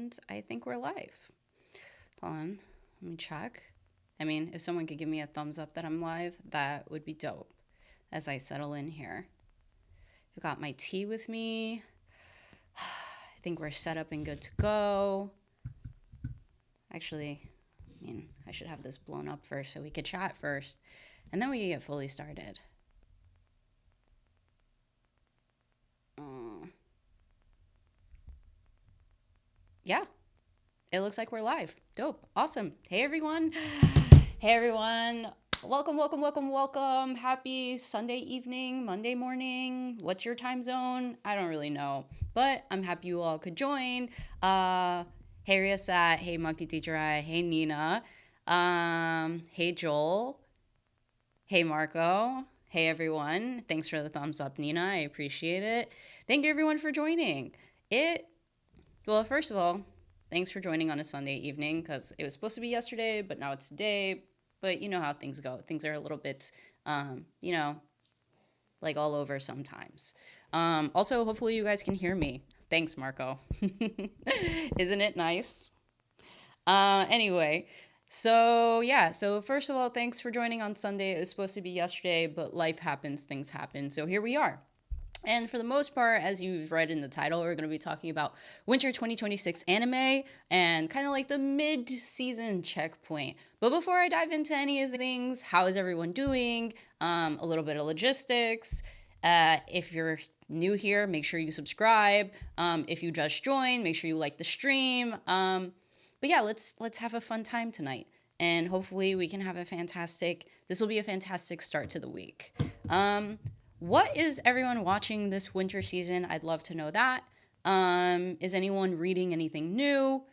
And I think we're live. Hold on, let me check. I mean, if someone could give me a thumbs up that I'm live, that would be dope as I settle in here. I've got my tea with me. I think we're set up and good to go. Actually, I should have this blown up first so we could chat first, and then we can get fully started. Yeah, it looks like we're live. Dope. Awesome. Hey, everyone. Hey, everyone. Welcome, welcome, welcome, welcome. Happy Sunday evening, Monday morning. What's your time zone? I don't really know, but I'm happy you all could join. Hey, Riasat. Hey, Mukti Teacherai. Hey, Nina. Hey, Joel. Hey, Marco. Hey, everyone. Thanks for the thumbs up, Nina. I appreciate it. Thank you, everyone, for joining. Well, first of all, thanks for joining on a Sunday evening, because it was supposed to be yesterday, but now it's today. But you know how things go. Things are a little bit, like all over sometimes. Also, hopefully you guys can hear me. Thanks, Marco. Isn't it nice? Anyway, so first of all, thanks for joining on Sunday. It was supposed to be yesterday, but life happens, things happen. So here we are. And for the most part, as you've read in the title, we're going to be talking about Winter 2026 anime and kind of like the mid-season checkpoint. But before I dive into any of the things, how is everyone doing? A little bit of logistics. If you're new here, make sure you subscribe. If you just joined, make sure you like the stream. But yeah, let's have a fun time tonight. And hopefully we can have this will be a fantastic start to the week. What is everyone watching this winter season? I'd love to know that. Is anyone reading anything new?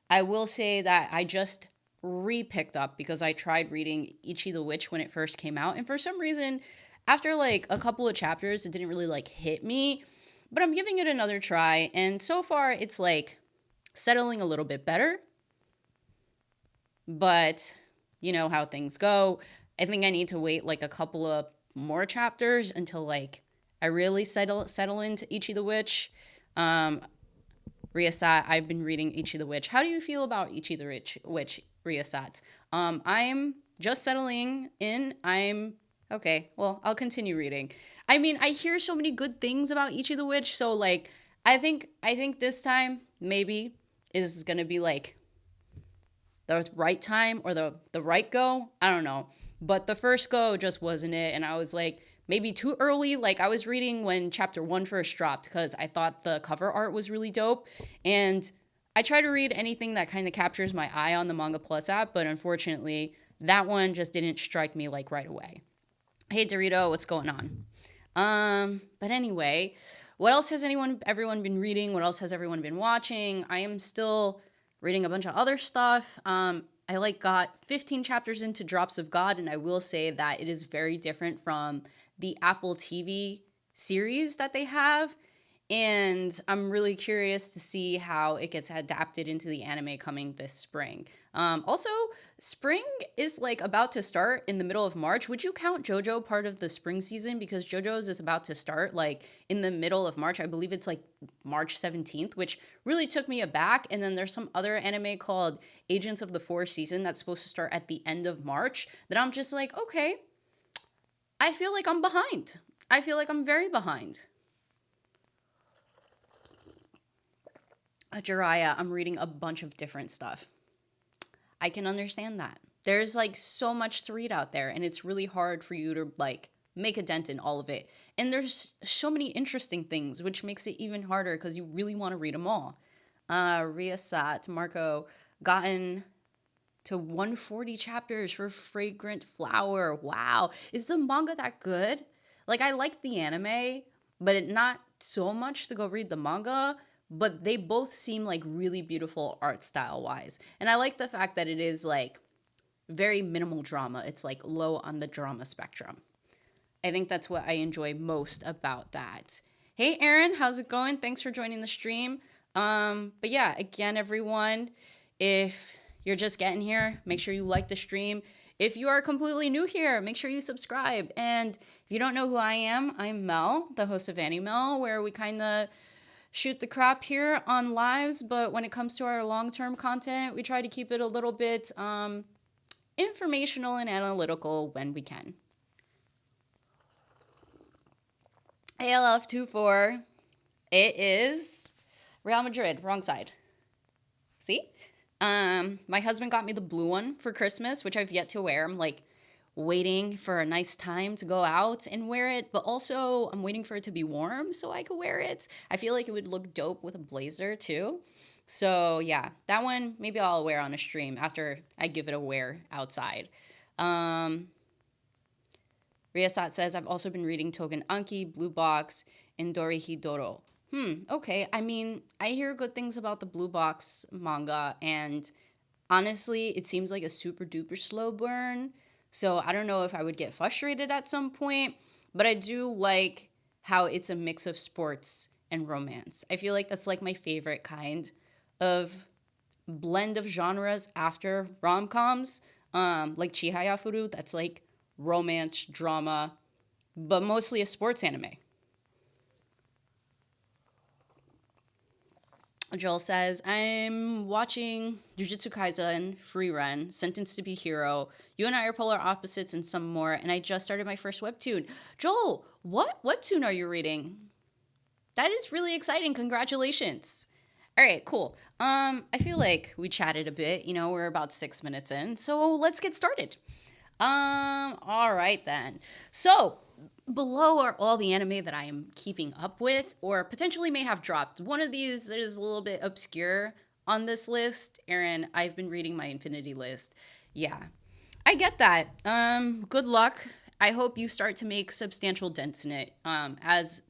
I will say that I just re-picked up because I tried reading Ichi the Witch when it first came out. And for some reason, after like a couple of chapters, it didn't really like hit me. But I'm giving it another try. And so far, it's like settling a little bit better. But you know how things go. I think I need to wait like a couple of more chapters until like I really settle into Ichi the Witch. Riasat, I've been reading Ichi the Witch. How do you feel about Ichi the Witch, Riasat? I'm just settling in. Okay. Well, I'll continue reading. I mean, I hear so many good things about Ichi the Witch, so like I think this time maybe is gonna be like the right time or the right go. I don't know. But the first go just wasn't it. And I was like, maybe too early. Like I was reading when chapter 1 first dropped because I thought the cover art was really dope. And I try to read anything that kind of captures my eye on the Manga Plus app. But unfortunately, that one just didn't strike me like right away. Hey, Dorito, what's going on? But anyway, what else has everyone been reading? What else has everyone been watching? I am still reading a bunch of other stuff. I like got 15 chapters into Drops of God, and I will say that it is very different from the Apple TV series that they have. And I'm really curious to see how it gets adapted into the anime coming this spring. Also, spring is like about to start in the middle of March. Would you count JoJo part of the spring season? Because JoJo's is about to start like in the middle of March. I believe it's like March 17th, which really took me aback. And then there's some other anime called Agents of the Fourth Season that's supposed to start at the end of March that I'm just like, okay, I feel like I'm behind. I feel like I'm very behind. Jiraiya, I'm reading a bunch of different stuff. I can understand that. There's like so much to read out there, and it's really hard for you to like make a dent in all of it. And there's so many interesting things, which makes it even harder because you really want to read them all. Riasat, Marco, gotten to 140 chapters for Fragrant Flower. Wow. Is the manga that good? Like, I like the anime, but not so much to go read the manga. But they both seem like really beautiful art style wise. And I like the fact that it is like very minimal drama. It's like low on the drama spectrum. I think that's what I enjoy most about that. Hey, Aaron, how's it going? Thanks for joining the stream. But yeah, again, everyone, if you're just getting here, make sure you like the stream. If you are completely new here, make sure you subscribe. And if you don't know who I am, I'm Mel, the host of Annie Mel, where we kind of shoot the crap here on lives, but when it comes to our long-term content, we try to keep it a little bit informational and analytical when we can. ALF24. It is Real Madrid, wrong side. See? My husband got me the blue one for Christmas, which I've yet to wear. I'm like waiting for a nice time to go out and wear it, but also I'm waiting for it to be warm so I could wear it. I feel like it would look dope with a blazer too. So yeah, that one maybe I'll wear on a stream after I give it a wear outside. Ryasat says, I've also been reading Togen Anki, Blue Box, and Dorihidoro. Okay. I mean, I hear good things about the Blue Box manga, and honestly, it seems like a super duper slow burn. So I don't know if I would get frustrated at some point, but I do like how it's a mix of sports and romance. I feel like that's like my favorite kind of blend of genres after rom-coms, like Chihaya Furu, that's like romance, drama, but mostly a sports anime. Joel says, I'm watching Jujutsu Kaisen, Frieren, Sentenced to be Hero. You and I are polar opposites and some more, and I just started my first webtoon. Joel, what webtoon are you reading? That is really exciting. Congratulations. All right, cool. I feel like we chatted a bit. You know, we're about 6 minutes in, so let's get started. All right then. So, below are all the anime that I am keeping up with or potentially may have dropped. One of these is a little bit obscure on this list. Aaron, I've been reading my Infinity list. Yeah, I get that. Good luck. I hope you start to make substantial dents in it, as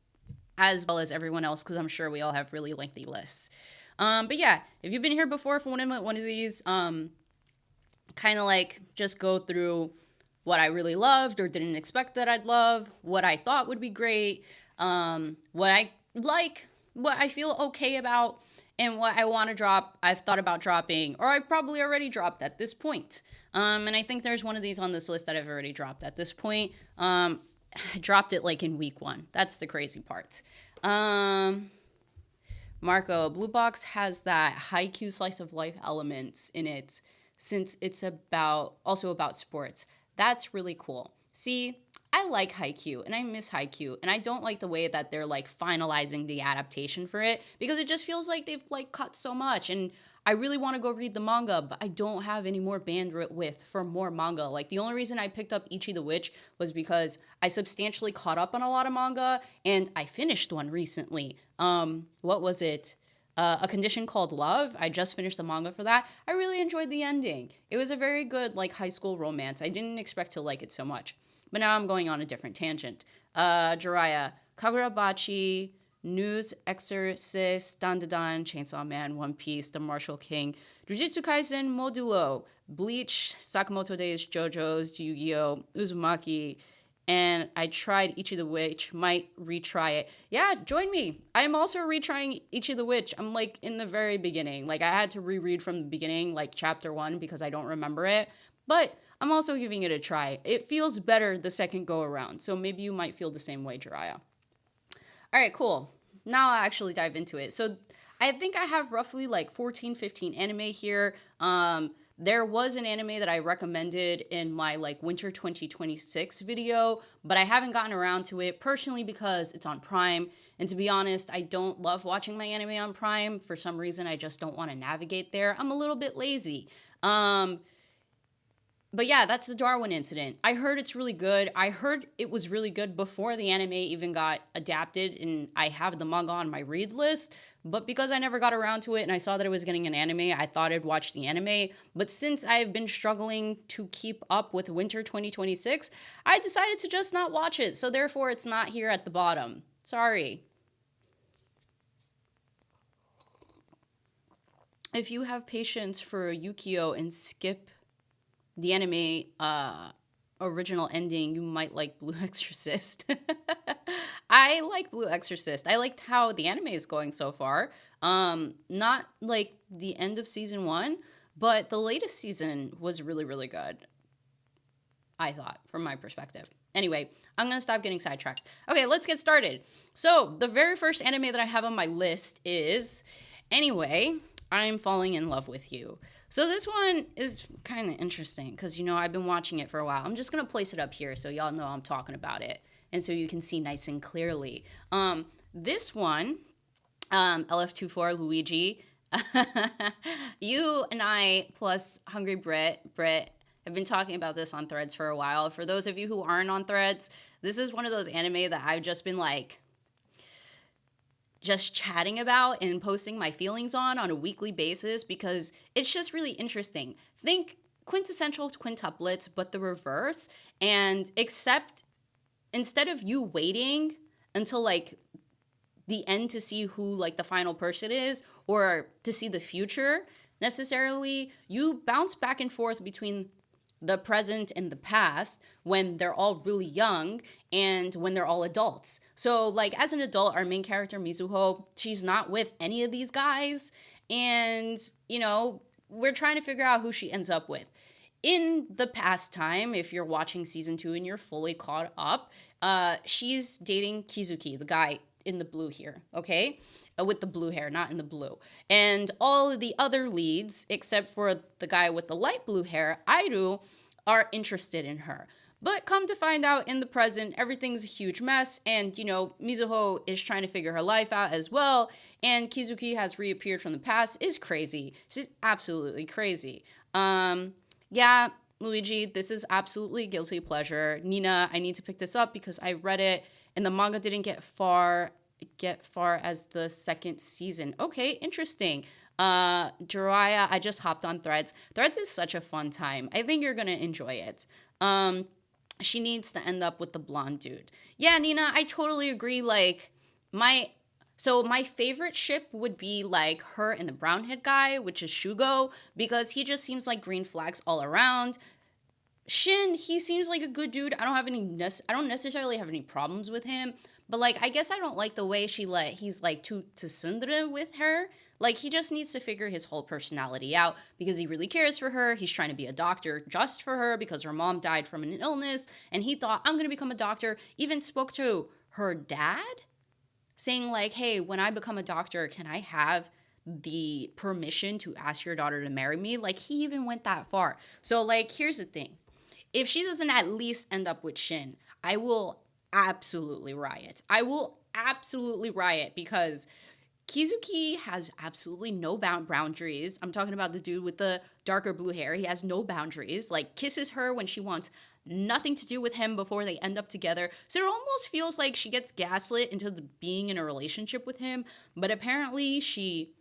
well as everyone else, because I'm sure we all have really lengthy lists. But yeah, if you've been here before for one of these, kind of like just go through what I really loved or didn't expect that I'd love, what I thought would be great, what I like, what I feel okay about, and what I want to drop, I've thought about dropping, or I probably already dropped at this point. And I think there's one of these on this list that I've already dropped at this point. I dropped it like in week 1. That's the crazy part. Marco, Blue Box has that haiku slice of life elements in it since it's also about sports. That's really cool. See, I like Haikyuu and I miss Haikyuu, and I don't like the way that they're like finalizing the adaptation for it because it just feels like they've like cut so much, and I really want to go read the manga, but I don't have any more bandwidth for more manga. Like the only reason I picked up Ichi the Witch was because I substantially caught up on a lot of manga and I finished one recently. What was it? A Condition Called Love. I just finished the manga for that. I really enjoyed the ending. It was a very good like high school romance. I didn't expect to like it so much. But now I'm going on a different tangent. Jiraiya, Kagurabachi, News, Exorcist, Dandadan, Chainsaw Man, One Piece, The Martial King, Jujutsu Kaisen, Modulo, Bleach, Sakamoto Days, JoJo's, Yu-Gi-Oh!, Uzumaki, and I tried Ichi the Witch, might retry it. Yeah, join me. I'm also retrying Ichi the Witch. I'm like in the very beginning. Like I had to reread from the beginning, like chapter 1, because I don't remember it. But I'm also giving it a try. It feels better the second go around. So maybe you might feel the same way, Jiraiya. All right, cool. Now I'll actually dive into it. So I think I have roughly like 14, 15 anime here. There was an anime that I recommended in my like winter 2026 video, but I haven't gotten around to it personally because it's on Prime. And to be honest, I don't love watching my anime on Prime. For some reason, I just don't want to navigate there. I'm a little bit lazy. But yeah, that's the Darwin incident. I heard it's really good. I heard it was really good before the anime even got adapted, and I have the manga on my read list. But because I never got around to it and I saw that it was getting an anime, I thought I'd watch the anime. But since I've been struggling to keep up with winter 2026, I decided to just not watch it. So therefore, it's not here at the bottom. Sorry. If you have patience for Yukio and skip the anime original ending, you might like Blue Exorcist. I like Blue Exorcist. I liked how the anime is going so far. Not like the end of season 1, but the latest season was really, really good, I thought, from my perspective. Anyway, I'm gonna stop getting sidetracked. Okay, let's get started. So the very first anime that I have on my list is, anyway, I'm falling in love with you. So this one is kind of interesting because I've been watching it for a while. I'm just gonna place it up here so y'all know I'm talking about it, and so you can see nice and clearly. This one, LF24 Luigi. You and I plus Hungry Brett have been talking about this on Threads for a while. For those of you who aren't on Threads, this is one of those anime that I've just been like just chatting about and posting my feelings on a weekly basis because it's just really interesting. Think quintessential quintuplets, but the reverse. And except instead of you waiting until like the end to see who like the final person is or to see the future necessarily, you bounce back and forth between the present and the past when they're all really young and when they're all adults. So like as an adult, our main character Mizuho, she's not with any of these guys, and we're trying to figure out who she ends up with. In the past time, if you're watching season 2 and you're fully caught up, she's dating Kizuki, the guy in the blue here, okay? With the blue hair, not in the blue. And all of the other leads, except for the guy with the light blue hair, Airu, are interested in her. But come to find out in the present, everything's a huge mess. And, Mizuho is trying to figure her life out as well. And Kizuki has reappeared from the past. Is crazy. She's absolutely crazy. Yeah, Luigi, this is absolutely guilty pleasure. Nina, I need to pick this up because I read it and the manga didn't get far as the second season. Okay, interesting. Jiraiya, I just hopped on Threads. Threads is such a fun time. I think you're gonna enjoy it. She needs to end up with the blonde dude. Yeah, Nina, I totally agree. Like, my favorite ship would be like her and the brown-head guy, which is Shugo, because he just seems like green flags all around. Shin, he seems like a good dude. I don't necessarily have any problems with him, but like I guess I don't like the way he's like too tsundere with her. Like he just needs to figure his whole personality out because he really cares for her. He's trying to be a doctor just for her because her mom died from an illness and he thought I'm going to become a doctor. Even spoke to her dad saying like, "Hey, when I become a doctor, can I have the permission to ask your daughter to marry me?" Like he even went that far. So like here's the thing. If she doesn't at least end up with Shin, I will absolutely riot. I will absolutely riot because Kizuki has absolutely no boundaries. I'm talking about the dude with the darker blue hair. He has no boundaries. Like, kisses her when she wants nothing to do with him before they end up together. So it almost feels like she gets gaslit into being in a relationship with him. But apparently she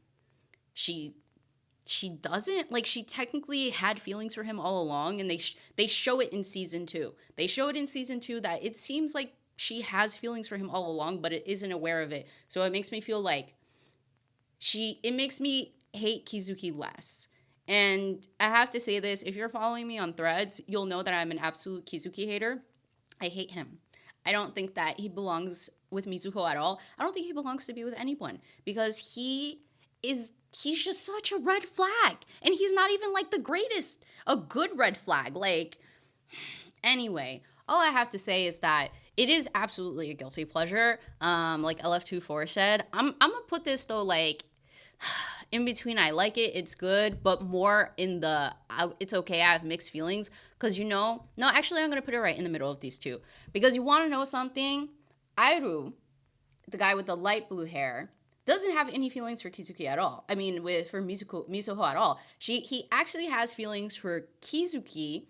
doesn't. Like, she technically had feelings for him all along, and they show it in season 2. They show it in season 2 that it seems like she has feelings for him all along, but it isn't aware of it. So it makes me feel like it makes me hate Kizuki less. And I have to say this, if you're following me on Threads, you'll know that I'm an absolute Kizuki hater. I hate him. I don't think that he belongs with Mizuho at all. I don't think he belongs to be with anyone because he's just such a red flag. And he's not even like the greatest, a good red flag. Like, anyway, all I have to say is that it is absolutely a guilty pleasure. Like LF24 said, I'm gonna put this though, like, in between. I like it, it's good, but more in the it's okay, I have mixed feelings. Because no, actually I'm gonna put it right in the middle of these two. Because you want to know something? Airu, the guy with the light blue hair, doesn't have any feelings for Kizuki at all. I mean, for Mizuho at all. He actually has feelings for Kizuki.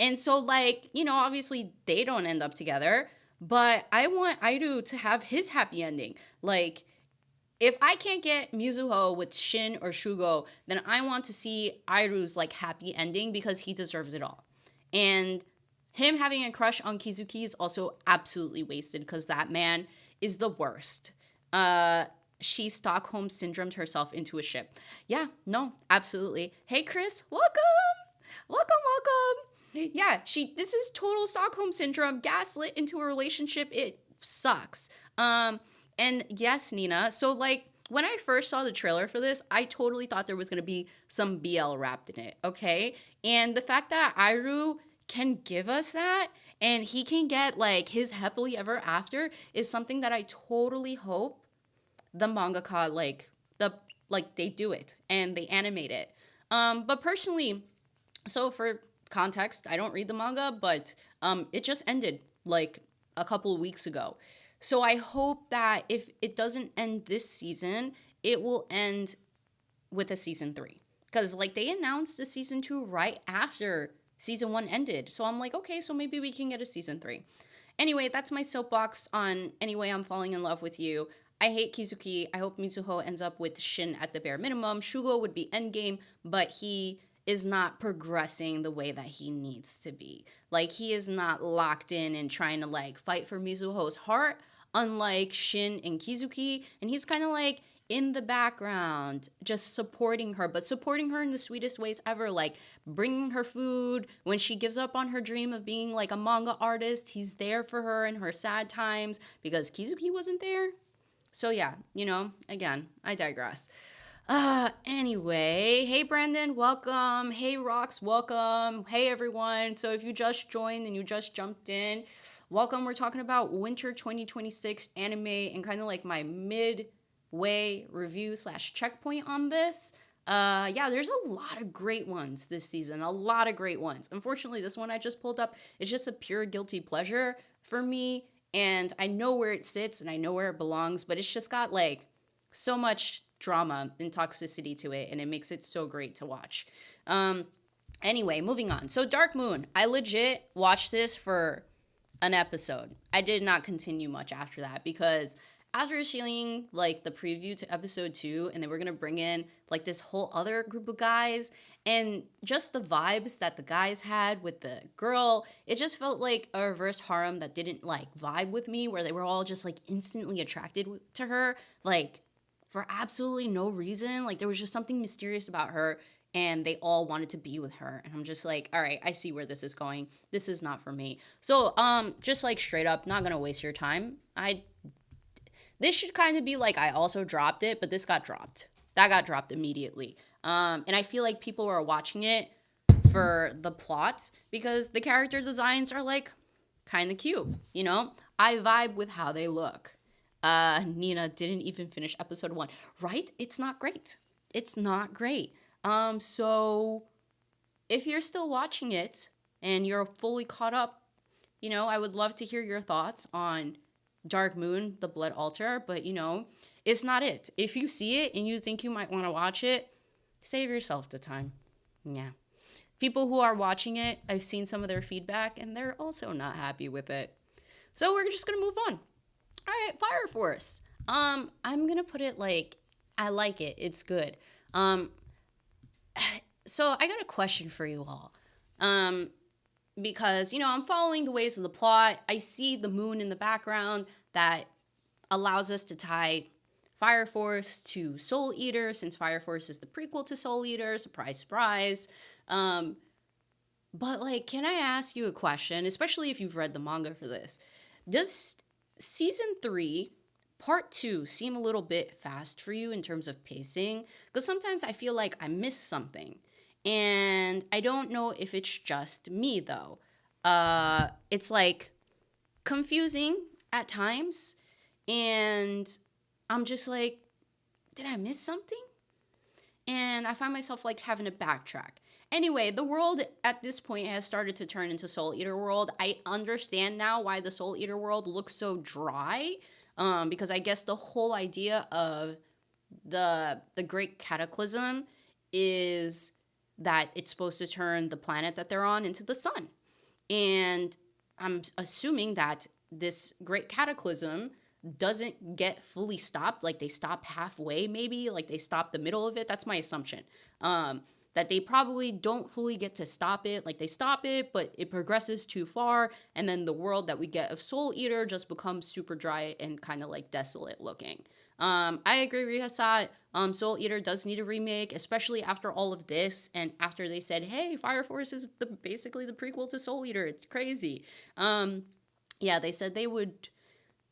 And so, like, obviously they don't end up together. But I want Airu to have his happy ending. Like, if I can't get Mizuho with Shin or Shugo, then I want to see Airu's, like, happy ending because he deserves it all. And him having a crush on Kizuki is also absolutely wasted because that man is the worst. She Stockholm syndromed herself into a ship. Yeah, no, absolutely. Hey, Chris, welcome. Yeah, this is total Stockholm syndrome, gaslit into a relationship. It sucks. And yes, Nina, so like when I first saw the trailer for this, I totally thought there was going to be some BL wrapped in it, okay? And the fact that Airu can give us that and he can get like his happily ever after is something that I totally hope the mangaka like they do it and they animate it. But personally, so for context, I don't read the manga, but it just ended like a couple of weeks ago. So I hope that if it doesn't end this season, it will end with a season 3. Cuz like they announced the season 2 right after season 1 ended. So I'm like, okay, so maybe we can get a season 3. Anyway, that's my soapbox on Anyway I'm Falling in Love with You. I hate Kizuki. I hope Mizuho ends up with Shin at the bare minimum. Shugo would be endgame, but he is not progressing the way that he needs to be. Like, he is not locked in and trying to like fight for Mizuho's heart, unlike Shin and Kizuki. And he's kind of like in the background, just supporting her, but supporting her in the sweetest ways ever, like bringing her food when she gives up on her dream of being like a manga artist. He's there for her in her sad times because Kizuki wasn't there. So yeah, again, I digress. Anyway, hey Brandon, welcome. Hey Rox, welcome. Hey everyone. So if you just joined and you just jumped in, welcome. We're talking about winter 2026 anime and kind of like my midway review / checkpoint on this. Yeah, there's a lot of great ones this season. A lot of great ones. Unfortunately, this one I just pulled up is just a pure guilty pleasure for me. And I know where it sits and I know where it belongs, but it's just got like so much drama and toxicity to it, and it makes it so great to watch. Anyway, moving on. So Dark Moon, I legit watched this for an episode. I did not continue much after that because after seeing like the preview to episode 2 and they were gonna bring in like this whole other group of guys and just the vibes that the guys had with the girl, it just felt like a reverse harem that didn't like vibe with me, where they were all just like instantly attracted to her, like for absolutely no reason. Like there was just something mysterious about her and they all wanted to be with her. And I'm just like, all right, I see where this is going. This is not for me. So, just like straight up, not gonna waste your time. This should kind of be like I also dropped it, but this got dropped. That got dropped immediately. And I feel like people are watching it for the plot because the character designs are like kind of cute, I vibe with how they look. Nina didn't even finish episode 1, right? It's not great. It's not great. So if you're still watching it and you're fully caught up, I would love to hear your thoughts on Dark Moon, the Blood Altar, but it's not it. If you see it and you think you might want to watch it, save yourself the time. Yeah. People who are watching it, I've seen some of their feedback and they're also not happy with it. So we're just going to move on. All right, Fire Force. I'm going to put it like I like it. It's good. So I got a question for you all. Because, I'm following the ways of the plot. I see the moon in the background that allows us to tie Fire Force to Soul Eater, since Fire Force is the prequel to Soul Eater. Surprise, surprise. But, like, can I ask you a question, especially if you've read the manga for this? Does season 3, part 2, seem a little bit fast for you in terms of pacing? Because sometimes I feel like I missed something. And I don't know if it's just me, though. It's, like, confusing at times. And I'm just like, did I miss something? And I find myself, like, having to backtrack. Anyway, the world at this point has started to turn into Soul Eater world. I understand now why the Soul Eater world looks so dry. Because I guess the whole idea of the Great Cataclysm is that it's supposed to turn the planet that they're on into the sun. And I'm assuming that this Great Cataclysm doesn't get fully stopped. Like they stop halfway, maybe. Like they stop the middle of it. That's my assumption. That they probably don't fully get to stop it. Like they stop it, but it progresses too far. And then the world that we get of Soul Eater just becomes super dry and kind of like desolate looking. I agree, Rihasat. Soul Eater does need a remake, especially after all of this and after they said, hey, Fire Force is basically the prequel to Soul Eater. It's crazy. Yeah, they said they would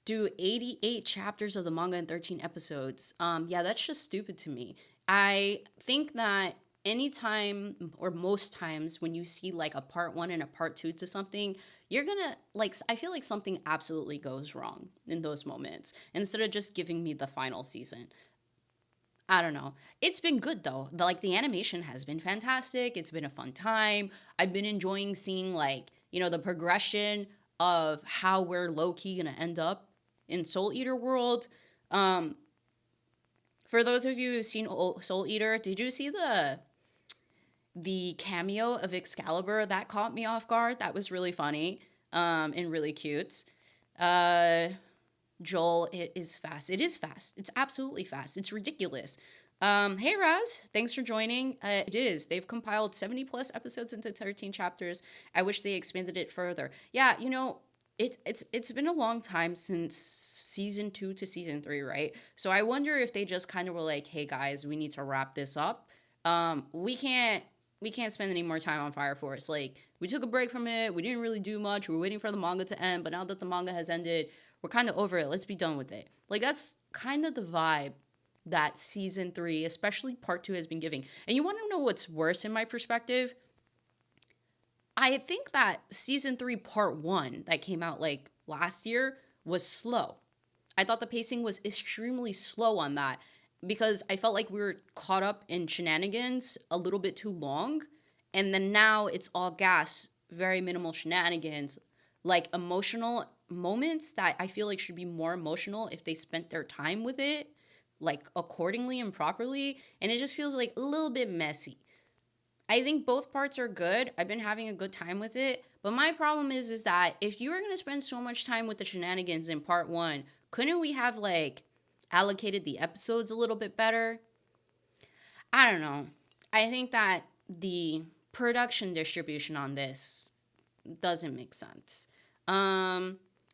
do 88 chapters of the manga in 13 episodes. Yeah, that's just stupid to me. I think that anytime or most times when you see like a part one and a part two to something, you're gonna like, I feel like something absolutely goes wrong in those moments instead of just giving me the final season. I don't know. It's been good though. Like the animation has been fantastic. It's been a fun time. I've been enjoying seeing like, the progression of how we're low key gonna end up in Soul Eater world. Um, for those of you who've seen Soul Eater, did you see the cameo of Excalibur? That caught me off guard. That was really funny, and really cute. Uh, Joel, it is fast. It is fast. It's absolutely fast. It's ridiculous. Hey Raz, thanks for joining. It is. They've compiled 70 plus episodes into 13 chapters. I wish they expanded it further. Yeah, it's been a long time since season 2 to season 3, right? So I wonder if they just kind of were like, "Hey guys, we need to wrap this up. We can't spend any more time on Fire Force. Like, we took a break from it. We didn't really do much. We were waiting for the manga to end, but now that the manga has ended, we're kind of over it. Let's be done with it." Like, that's kind of the vibe that season 3, especially part 2, has been giving. And you want to know what's worse in my perspective? I think that season 3, part 1, that came out like last year, was slow. I thought the pacing was extremely slow on that because I felt like we were caught up in shenanigans a little bit too long. And then now it's all gas, very minimal shenanigans, like emotional moments that I feel like should be more emotional if they spent their time with it, like accordingly and properly. And it just feels like a little bit messy. I think both parts are good. I've been having a good time with it. But my problem is that if you were going to spend so much time with the shenanigans in part 1, couldn't we have like allocated the episodes a little bit better? I don't know. I think that the production distribution on this doesn't make sense.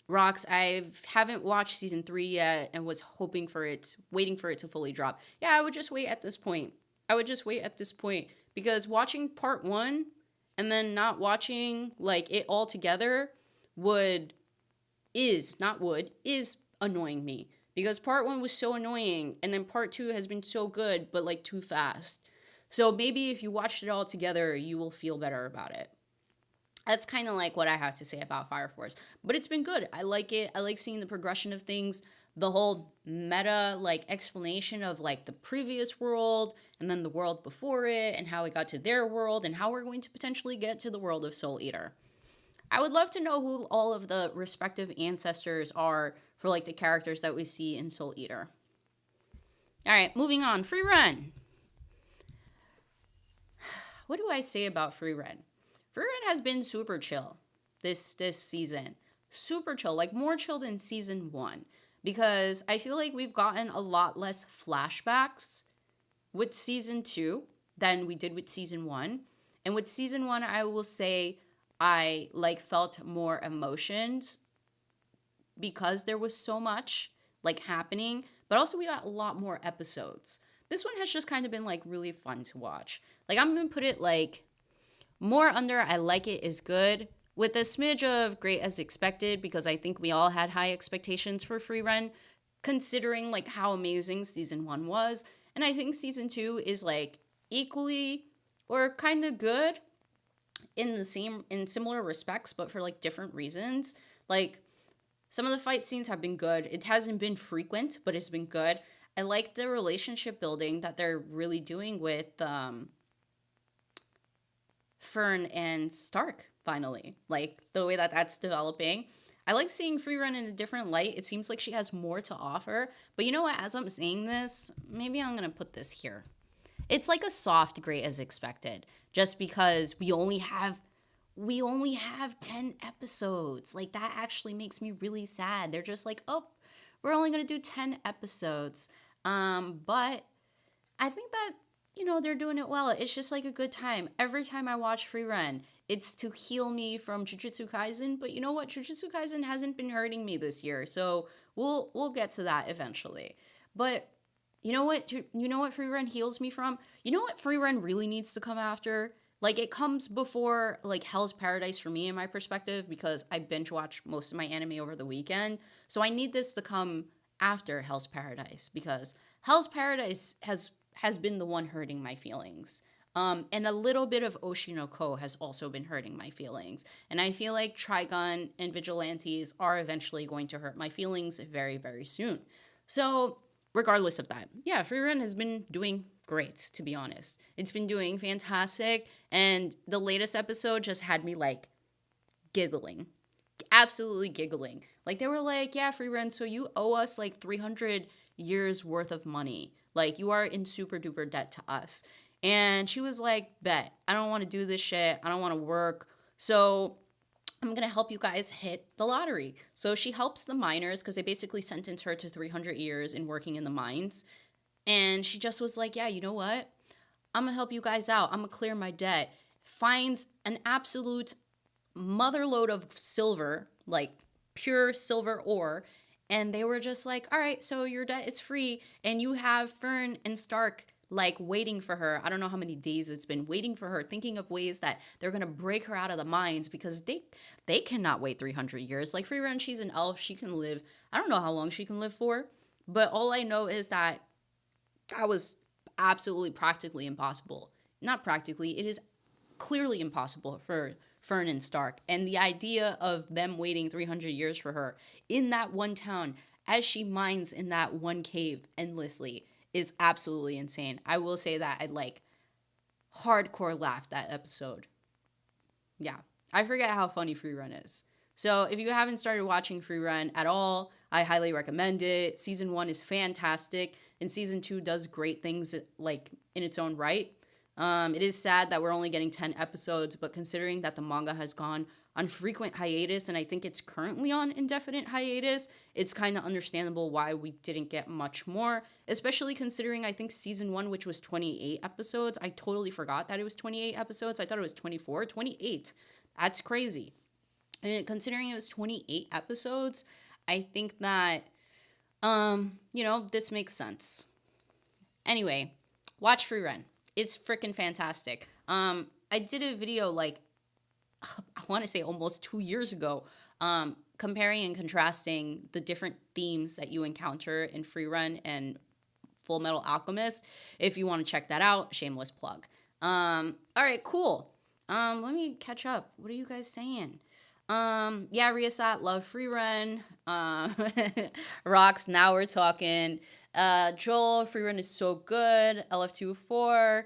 Rocks, I haven't watched season 3 yet and was waiting for it to fully drop. Yeah, I would just wait at this point. Because watching part 1 and then not watching like it all together is annoying me, because part 1 was so annoying and then part 2 has been so good but like too fast. So maybe if you watched it all together, you will feel better about it. That's kind of like what I have to say about Fire Force. But it's been good. I like it. I like seeing the progression of things, the whole meta like explanation of like the previous world and then the world before it and how it got to their world and how we're going to potentially get to the world of Soul Eater. I would love to know who all of the respective ancestors are for like the characters that we see in Soul Eater. All right, moving on. Frieren. What do I say about Frieren? Frieren has been super chill this season. Super chill, like more chill than season 1. Because I feel like we've gotten a lot less flashbacks with season 2 than we did with season 1. And with season 1, I will say I like felt more emotions because there was so much like happening, but also we got a lot more episodes. This one has just kind of been like really fun to watch. Like, I'm gonna put it like more under I like it is good, with a smidge of great as expected, because I think we all had high expectations for Frieren, considering like how amazing season 1 was. And I think season 2 is like equally or kind of good in similar respects, but for like different reasons. Like, some of the fight scenes have been good. It hasn't been frequent, but it's been good. I like the relationship building that they're really doing with Fern and Stark, finally. Like, the way that that's developing. I like seeing Frieren in a different light. It seems like she has more to offer. But you know what? As I'm saying this, maybe I'm going to put this here. It's like a soft great as expected, just because we only have 10 episodes. Like, that actually makes me really sad. They're just like, "Oh, we're only going to do 10 episodes." But I think that, they're doing it well. It's just like a good time. Every time I watch Frieren, it's to heal me from Jujutsu Kaisen. But you know what? Jujutsu Kaisen hasn't been hurting me this year. So we'll get to that eventually. But you know what? Frieren heals me from? You know what Frieren really needs to come after? Like, it comes before, like, Hell's Paradise for me, in my perspective, because I binge watch most of my anime over the weekend. So I need this to come after Hell's Paradise, because Hell's Paradise has been the one hurting my feelings. And a little bit of Oshinoko has also been hurting my feelings. And I feel like Trigun and Vigilantes are eventually going to hurt my feelings very, very soon. So, regardless of that, yeah, Frieren has been doing great, to be honest. It's been doing fantastic. And the latest episode just had me like giggling, absolutely giggling. Like they were like, yeah, Frieren, so you owe us like 300 years worth of money. Like you are in super duper debt to us. And she was like, bet, I don't want to do this shit. I don't want to work. So I'm going to help you guys hit the lottery. So she helps the miners because they basically sentenced her to 300 years in working in the mines. And she just was like, yeah, you know what? I'm going to help you guys out. I'm going to clear my debt. Finds an absolute motherload of silver, like pure silver ore. And they were just like, all right, so your debt is free. And you have Fern and Stark like waiting for her. I don't know how many days it's been waiting for her, thinking of ways that they're going to break her out of the mines because they cannot wait 300 years. Like Frieren, she's an elf. She can live. I don't know how long she can live for. But all I know is that was absolutely practically impossible. Not practically, it is clearly impossible for Fern and Stark. And the idea of them waiting 300 years for her in that one town as she mines in that one cave endlessly is absolutely insane. I will say that I like hardcore laughed that episode. Yeah. I forget how funny Frieren is. So if you haven't started watching Frieren at all, I highly recommend it. Season 1 is fantastic, and Season 2 does great things like in its own right. It is sad that we're only getting 10 episodes, but considering that the manga has gone on frequent hiatus, and I think it's currently on indefinite hiatus, it's kind of understandable why we didn't get much more, especially considering I think Season 1, which was 28 episodes, I totally forgot that it was 28 episodes. I thought it was 24, 28. That's crazy. And considering it was 28 episodes, I think that, this makes sense. Anyway, watch Frieren. It's freaking fantastic. I did a video like, I want to say almost 2 years ago, comparing and contrasting the different themes that you encounter in Frieren and Full Metal Alchemist. If you want to check that out, shameless plug. All right, cool. Let me catch up. What are you guys saying? Yeah, Riasat, love Frieren. Rocks, now we're talking. Joel, Frieren is so good. LF24.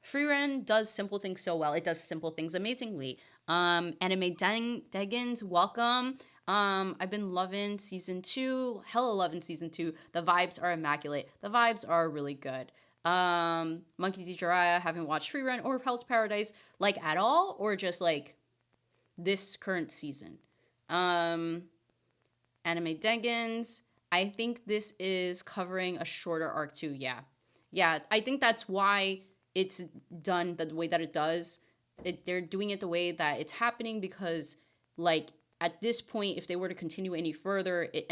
Frieren does simple things so well. It does simple things amazingly. Anime Deggins, welcome. I've been loving season 2. Hella loving season 2. The vibes are immaculate. The vibes are really good. Monkey D. Jiraiya, haven't watched Frieren or Hell's Paradise, like, at all, or just, like, this current season. Anime Deggins, I think this is covering a shorter arc too, yeah. Yeah, I think that's why it's done the way that it does. They're doing it the way that it's happening because, like, at this point, if they were to continue any further, it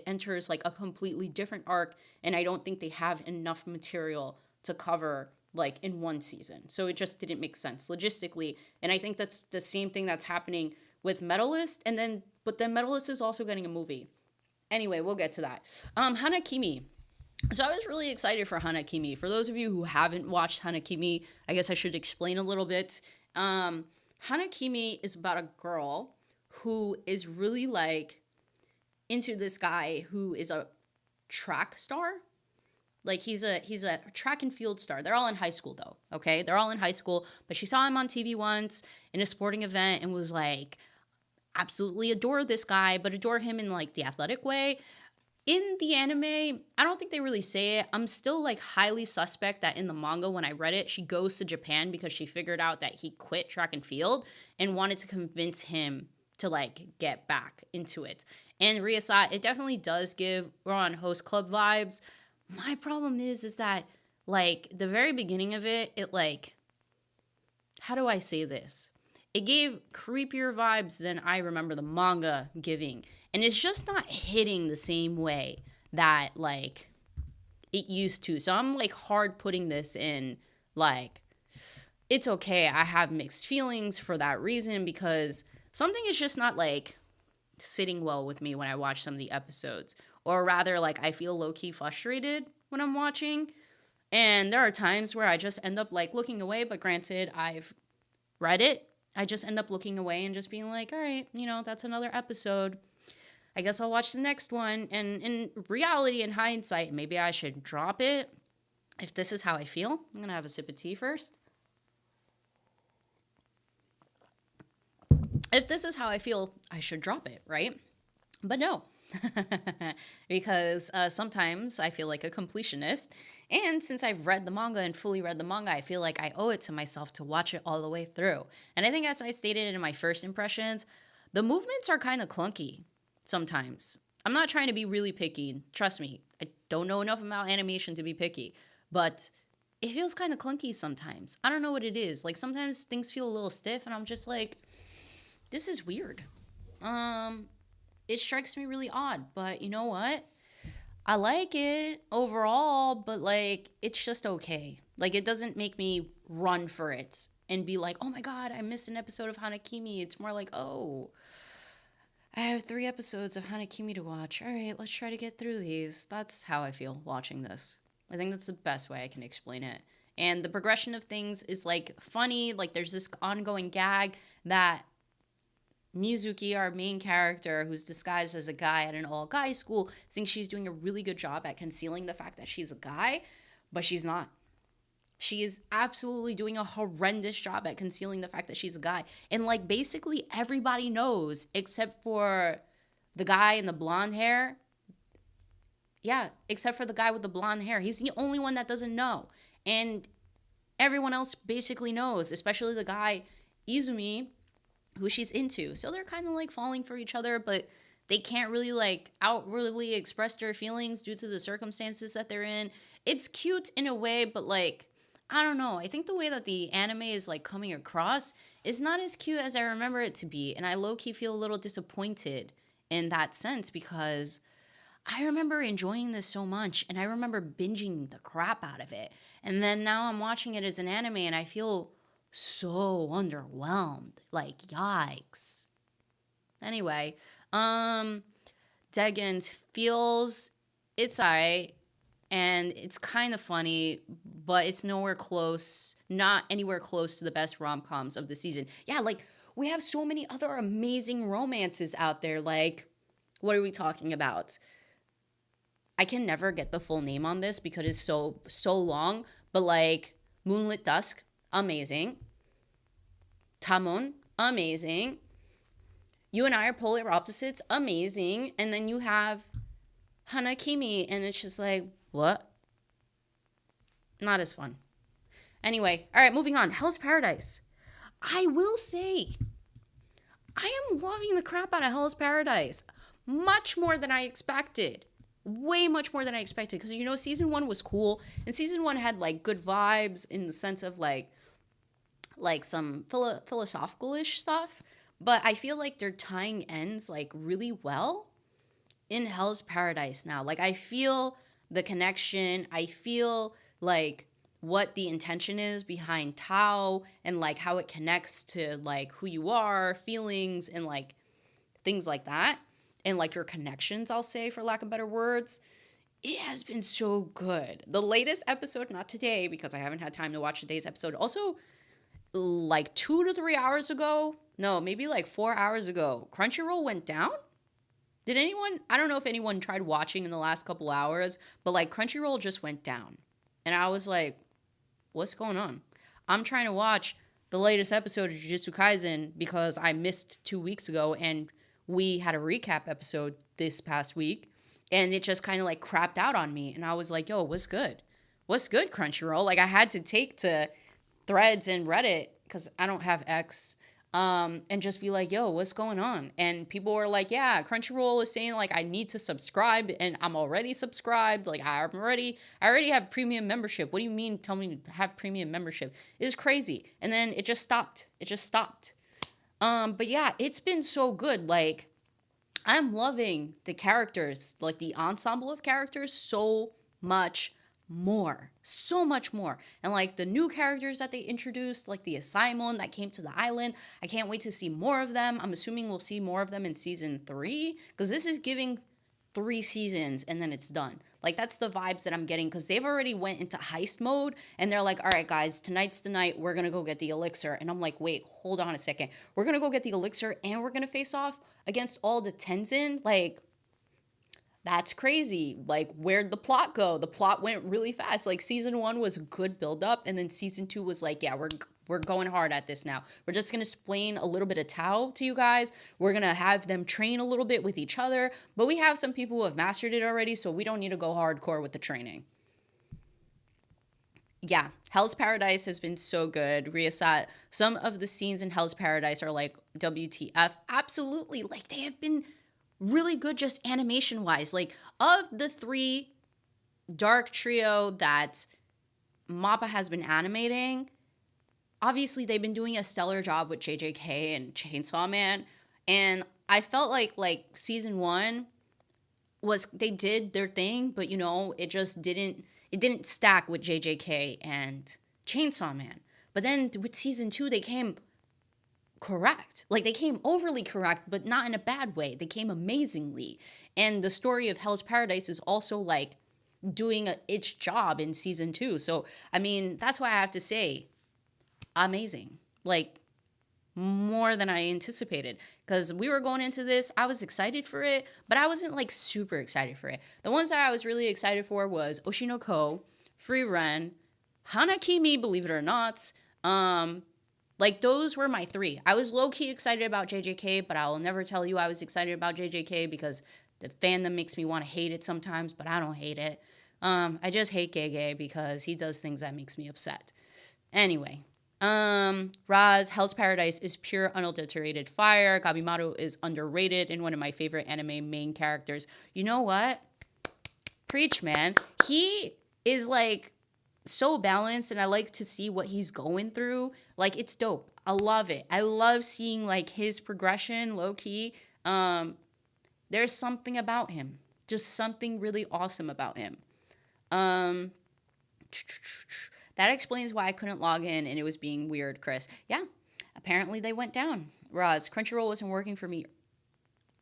enters, like, a completely different arc, and I don't think they have enough material to cover, like, in one season. So it just didn't make sense logistically, and I think that's the same thing that's happening with Medalist, but then Medalist is also getting a movie. Anyway, we'll get to that. Hanakimi. So I was really excited for Hanakimi. For those of you who haven't watched Hanakimi, I guess I should explain a little bit. Hanakimi is about a girl who is really, like, into this guy who is a track star. Like, he's a track and field star. They're all in high school, though, okay? They're all in high school, but she saw him on TV once in a sporting event and was like, absolutely adore this guy, but adore him in, like, the athletic way. In the anime, I don't think they really say it. I'm still, like, highly suspect that in the manga, when I read it, she goes to Japan because she figured out that he quit track and field and wanted to convince him to, like, get back into it. And Riasat, it definitely does give Ron Host Club vibes. My problem is that, like, the very beginning of it, like, how do I say this? It gave creepier vibes than I remember the manga giving. And it's just not hitting the same way that, like, it used to. So I'm, like, hard putting this in, like, it's okay. I have mixed feelings for that reason because something is just not, like, sitting well with me when I watch some of the episodes. Or rather, like, I feel low-key frustrated when I'm watching. And there are times where I just end up like looking away, but granted, I've read it. I just end up looking away and just being like, all right, that's another episode. I guess I'll watch the next one. And in reality, in hindsight, maybe I should drop it. If this is how I feel, I'm going to have a sip of tea first. If this is how I feel, I should drop it, right? But no, because sometimes I feel like a completionist. And since I've read the manga and fully read the manga, I feel like I owe it to myself to watch it all the way through. And I think, as I stated in my first impressions, the movements are kind of clunky sometimes. I'm not trying to be really picky. Trust me, I don't know enough about animation to be picky. But it feels kind of clunky sometimes. I don't know what it is. Like, sometimes things feel a little stiff, and I'm just like, this is weird. It strikes me really odd, but you know what? I like it overall, but like it's just okay. Like it doesn't make me run for it and be like, "Oh my god, I missed an episode of Hanakimi." It's more like, "Oh, I have 3 episodes of Hanakimi to watch. All right, let's try to get through these." That's how I feel watching this. I think that's the best way I can explain it. And the progression of things is like funny, like there's this ongoing gag that Mizuki, our main character, who's disguised as a guy at an all guy school, thinks she's doing a really good job at concealing the fact that she's a guy, but she's not. She is absolutely doing a horrendous job at concealing the fact that she's a guy. And like basically everybody knows except for the guy in the blonde hair. Yeah, except for the guy with the blonde hair. He's the only one that doesn't know. And everyone else basically knows, especially the guy, Izumi, who she's into. So they're kind of like falling for each other, but they can't really like outwardly express their feelings due to the circumstances that they're in. It's cute in a way, but like, I don't know. I think the way that the anime is like coming across is not as cute as I remember it to be. And I low key feel a little disappointed in that sense because I remember enjoying this so much and I remember binging the crap out of it. And then now I'm watching it as an anime and I feel so underwhelmed. Like, yikes. Anyway, Degans feels it's alright and it's kind of funny, but it's not anywhere close to the best rom-coms of the season. Yeah, like we have so many other amazing romances out there. Like, what are we talking about? I can never get the full name on this because it's so long, but like Moonlit Dusk, amazing. Tamon, amazing. You and I are polar opposites, amazing. And then you have Hanakimi, and it's just like, what? Not as fun. Anyway, all right, moving on. Hell's Paradise. I will say, I am loving the crap out of Hell's Paradise. Much more than I expected. Way much more than I expected. Because, season 1 was cool. And season 1 had, like, good vibes in the sense of, like some philosophical-ish stuff, but I feel like they're tying ends like really well in Hell's Paradise now. Like I feel the connection. I feel like what the intention is behind Tao and like how it connects to like who you are, feelings, and like things like that. And like your connections, I'll say, for lack of better words. It has been so good. The latest episode, not today because I haven't had time to watch today's episode. Also, like 2 to 3 hours ago, no, maybe like 4 hours ago, Crunchyroll went down. I don't know if anyone tried watching in the last couple hours, but like Crunchyroll just went down. And I was like, what's going on? I'm trying to watch the latest episode of Jujutsu Kaisen because I missed 2 weeks ago and we had a recap episode this past week and it just kind of like crapped out on me. And I was like, yo, what's good? What's good, Crunchyroll? Like I had to take to Threads and Reddit because I don't have X, and just be like, yo, what's going on? And people were like, yeah, Crunchyroll is saying like I need to subscribe and I'm already subscribed. Like I already have premium membership. What do you mean tell me to have premium membership? It's crazy. And then it just stopped. But yeah, it's been so good. Like I'm loving the characters, like the ensemble of characters so much more. So much more. And like the new characters that they introduced, like the Asaimon that came to the island, I can't wait to see more of them. I'm assuming we'll see more of them in season 3 because this is giving 3 seasons and then it's done. Like, that's the vibes that I'm getting, because they've already went into heist mode and they're like, all right, guys, tonight's the night. We're going to go get the elixir. And I'm like, wait, hold on a second. We're going to go get the elixir and we're going to face off against all the Tenzin? Like, that's crazy. Like, where'd the plot go? The plot went really fast. Like, season 1 was a good build up, and then season 2 was like, yeah, we're going hard at this now. We're just gonna explain a little bit of Tao to you guys. We're gonna have them train a little bit with each other, but we have some people who have mastered it already, so we don't need to go hardcore with the training. Yeah, Hell's Paradise has been so good. Riasat, some of the scenes in Hell's Paradise are like WTF. Absolutely, like, they have been really good just animation wise. Like, of the 3 dark trio that Mappa has been animating, obviously they've been doing a stellar job with JJK and Chainsaw Man, and I felt like season 1 was, they did their thing, but you know, it didn't stack with JJK and Chainsaw Man. But then with season 2 they came correct. Like, they came overly correct, but not in a bad way. They came amazingly. And the story of Hell's Paradise is also like doing its job in season 2. So, I mean, that's why I have to say amazing. Like, more than I anticipated. Because we were going into this, I was excited for it, but I wasn't like super excited for it. The ones that I was really excited for was Oshinoko, Frieren, Hanakimi, believe it or not. Like, those were my 3. I was low-key excited about JJK, but I will never tell you I was excited about JJK because the fandom makes me want to hate it sometimes, but I don't hate it. I just hate Gege because he does things that makes me upset. Anyway, Raz, Hell's Paradise is pure unadulterated fire. Gabimaru is underrated and one of my favorite anime main characters. You know what? Preach, man. He is like so balanced, and I like to see what he's going through. Like, it's dope. I love it. I love seeing like his progression, low key. There's something about him, just something really awesome about him. That explains why I couldn't log in and it was being weird, Chris. Yeah, apparently they went down. Roz, Crunchyroll wasn't working for me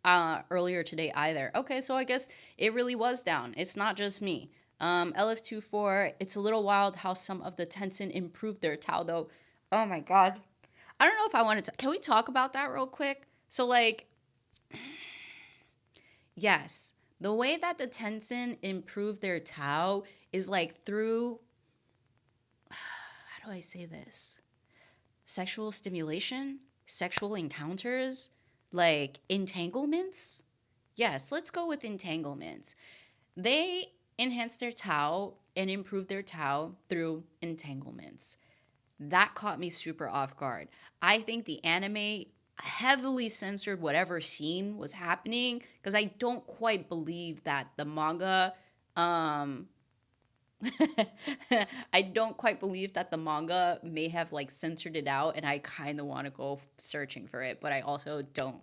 earlier today either. Okay, so I guess it really was down. It's not just me. LF24, it's a little wild how some of the Tencent improved their Tao, though. Oh my god. I don't know if I wanted to. Can we talk about that real quick? So, like, yes, the way that the Tencent improved their Tao is like through, how do I say this? Sexual stimulation, sexual encounters, like entanglements. Yes, let's go with entanglements. They enhanced their Tao and improved their Tao through entanglements. That caught me super off guard. I think the anime heavily censored whatever scene was happening because I don't quite believe that the manga I don't quite believe that the manga may have like censored it out, and I kind of want to go searching for it, but I also don't.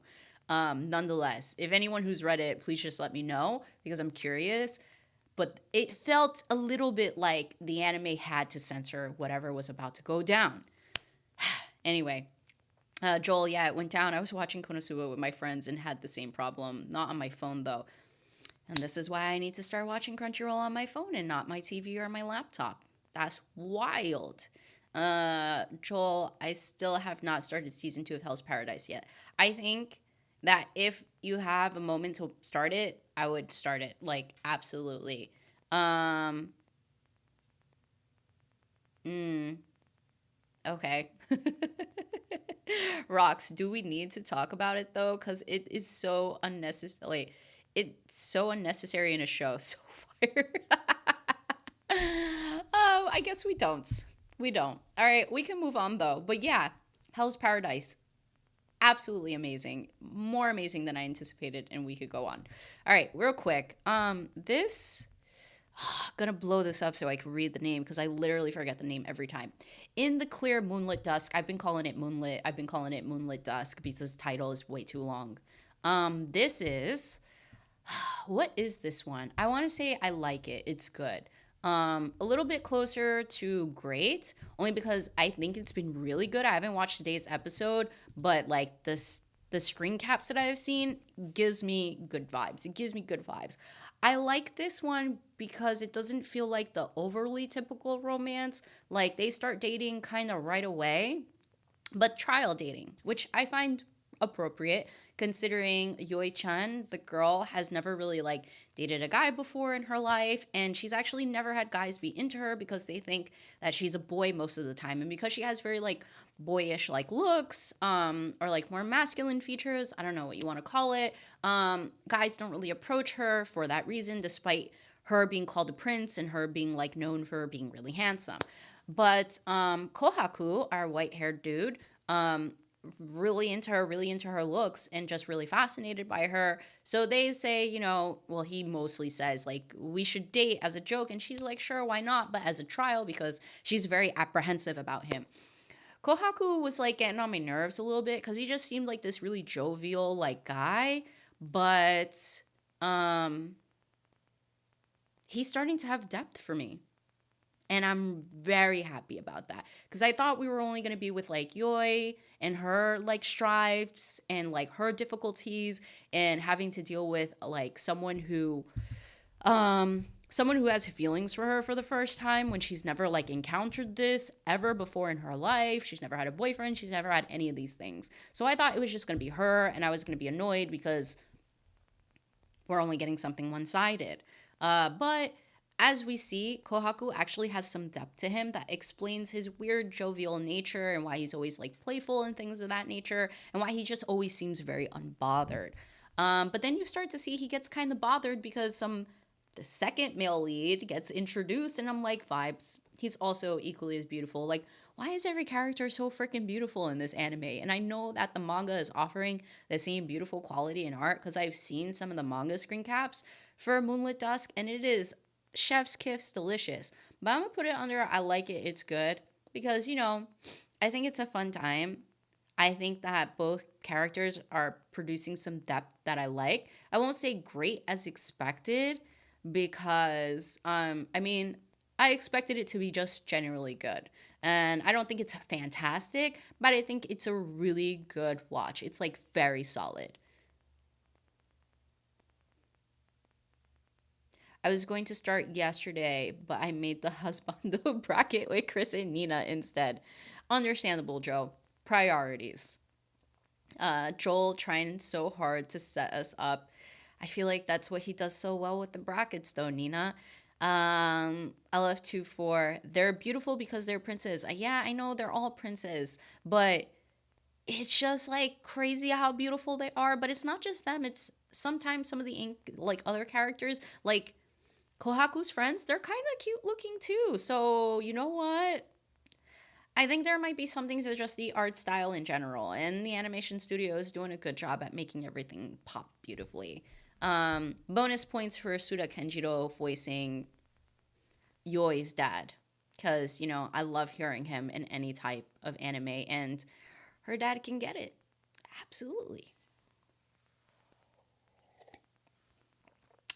Nonetheless, if anyone who's read it, please just let me know because I'm curious. But it felt a little bit like the anime had to censor whatever was about to go down. Anyway, Joel, yeah, it went down. I was watching Konosuba with my friends and had the same problem. Not on my phone, though. And this is why I need to start watching Crunchyroll on my phone and not my TV or my laptop. That's wild. Joel, I still have not started season 2 of Hell's Paradise yet. I think that if you have a moment to start it, I would start it. Like, absolutely. Okay. Rocks, do we need to talk about it, though? Because it is so unnecessary. It's so unnecessary in a show. So fire. Oh, I guess we don't. We don't. All right, we can move on, though. But yeah, Hell's Paradise. Absolutely amazing. More amazing than I anticipated, and we could go on. All right, real quick. This... gonna blow this up so I can read the name because I literally forget the name every time. In the Clear Moonlit Dusk. I've been calling it Moonlit. I've been calling it Moonlit Dusk because the title is way too long. This is... What is this one? I want to say I like it. It's good. A little bit closer to great, only because I think it's been really good. I haven't watched today's episode, but like this the screen caps that I have seen gives me good vibes. It gives me good vibes. I like this one because it doesn't feel like the overly typical romance. Like they start dating kind of right away, but trial dating, which I find appropriate considering Yoi Chun, the girl, has never really like dated a guy before in her life, and she's actually never had guys be into her because they think that she's a boy most of the time, and because she has very like boyish like looks, or like more masculine features, I don't know what you want to call it, guys don't really approach her for that reason, despite her being called a prince and her being like known for being really handsome. But Kohaku, our white haired dude, really into her looks and just really fascinated by her. So they say, well, he mostly says like we should date as a joke, and she's like, sure, why not? But as a trial because she's very apprehensive about him. Kohaku was like getting on my nerves a little bit because he just seemed like this really jovial like guy, but um, he's starting to have depth for me. And I'm very happy about that because I thought we were only going to be with like Yoi and her like stripes and like her difficulties and having to deal with like someone who has feelings for her for the first time when she's never like encountered this ever before in her life. She's never had a boyfriend, she's never had any of these things. So I thought it was just going to be her, and I was going to be annoyed because we're only getting something one-sided. But as we see, Kohaku actually has some depth to him that explains his weird jovial nature and why he's always like playful and things of that nature, and why he just always seems very unbothered. But then you start to see he gets kind of bothered because the second male lead gets introduced, and I'm like, vibes. He's also equally as beautiful. Like, why is every character so freaking beautiful in this anime? And I know that the manga is offering the same beautiful quality in art because I've seen some of the manga screen caps for Moonlit Dusk, and it is chef's kiss delicious. But I'm gonna put it under I like it, it's good, because I think it's a fun time. I think that both characters are producing some depth that I like. I won't say great as expected because I mean, I expected it to be just generally good. And I don't think it's fantastic, but I think it's a really good watch. It's like very solid. I was going to start yesterday, but I made the husbando bracket with Chris and Nina instead. Understandable, Joe. Priorities. Joel trying so hard to set us up. I feel like that's what he does so well with the brackets, though, Nina. LF24, they're beautiful because they're princes. Yeah, I know they're all princes, but it's just like crazy how beautiful they are. But it's not just them, it's sometimes some of the like other characters, like Kohaku's friends, they're kind of cute looking too. So, you know what? I think there might be something to just the art style in general, and the animation studio is doing a good job at making everything pop beautifully. Bonus points for Suda Kenjiro voicing Yoi's dad, because, I love hearing him in any type of anime, and her dad can get it. Absolutely.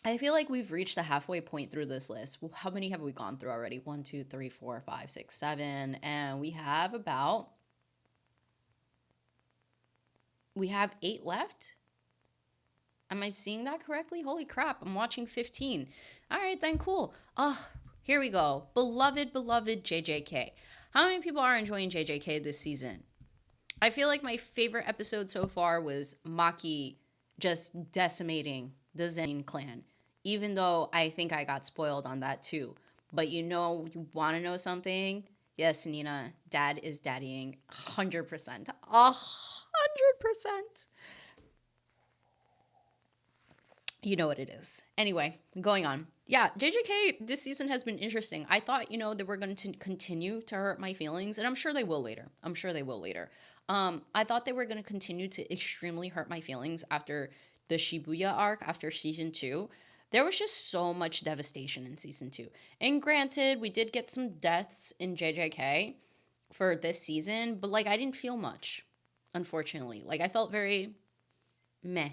I feel like we've reached the halfway point through this list. How many have we gone through already? 1, 2, 3, 4, 5, 6, 7. And we have 8 left. Am I seeing that correctly? Holy crap, I'm watching 15. All right, then, cool. Oh, here we go. Beloved, beloved JJK. How many people are enjoying JJK this season? I feel like my favorite episode so far was Maki just decimating the Zen clan, even though I think I got spoiled on that too. But you want to know something? Yes, Nina, dad is daddying 100%. 100%. You know what it is. Anyway, going on. Yeah, JJK this season has been interesting. I thought, they were going to continue to hurt my feelings, and I'm sure they will later. I thought they were going to continue to extremely hurt my feelings after the Shibuya arc, after season 2. There was just so much devastation in season 2. And granted, we did get some deaths in JJK for this season, but I didn't feel much, unfortunately. I felt very meh.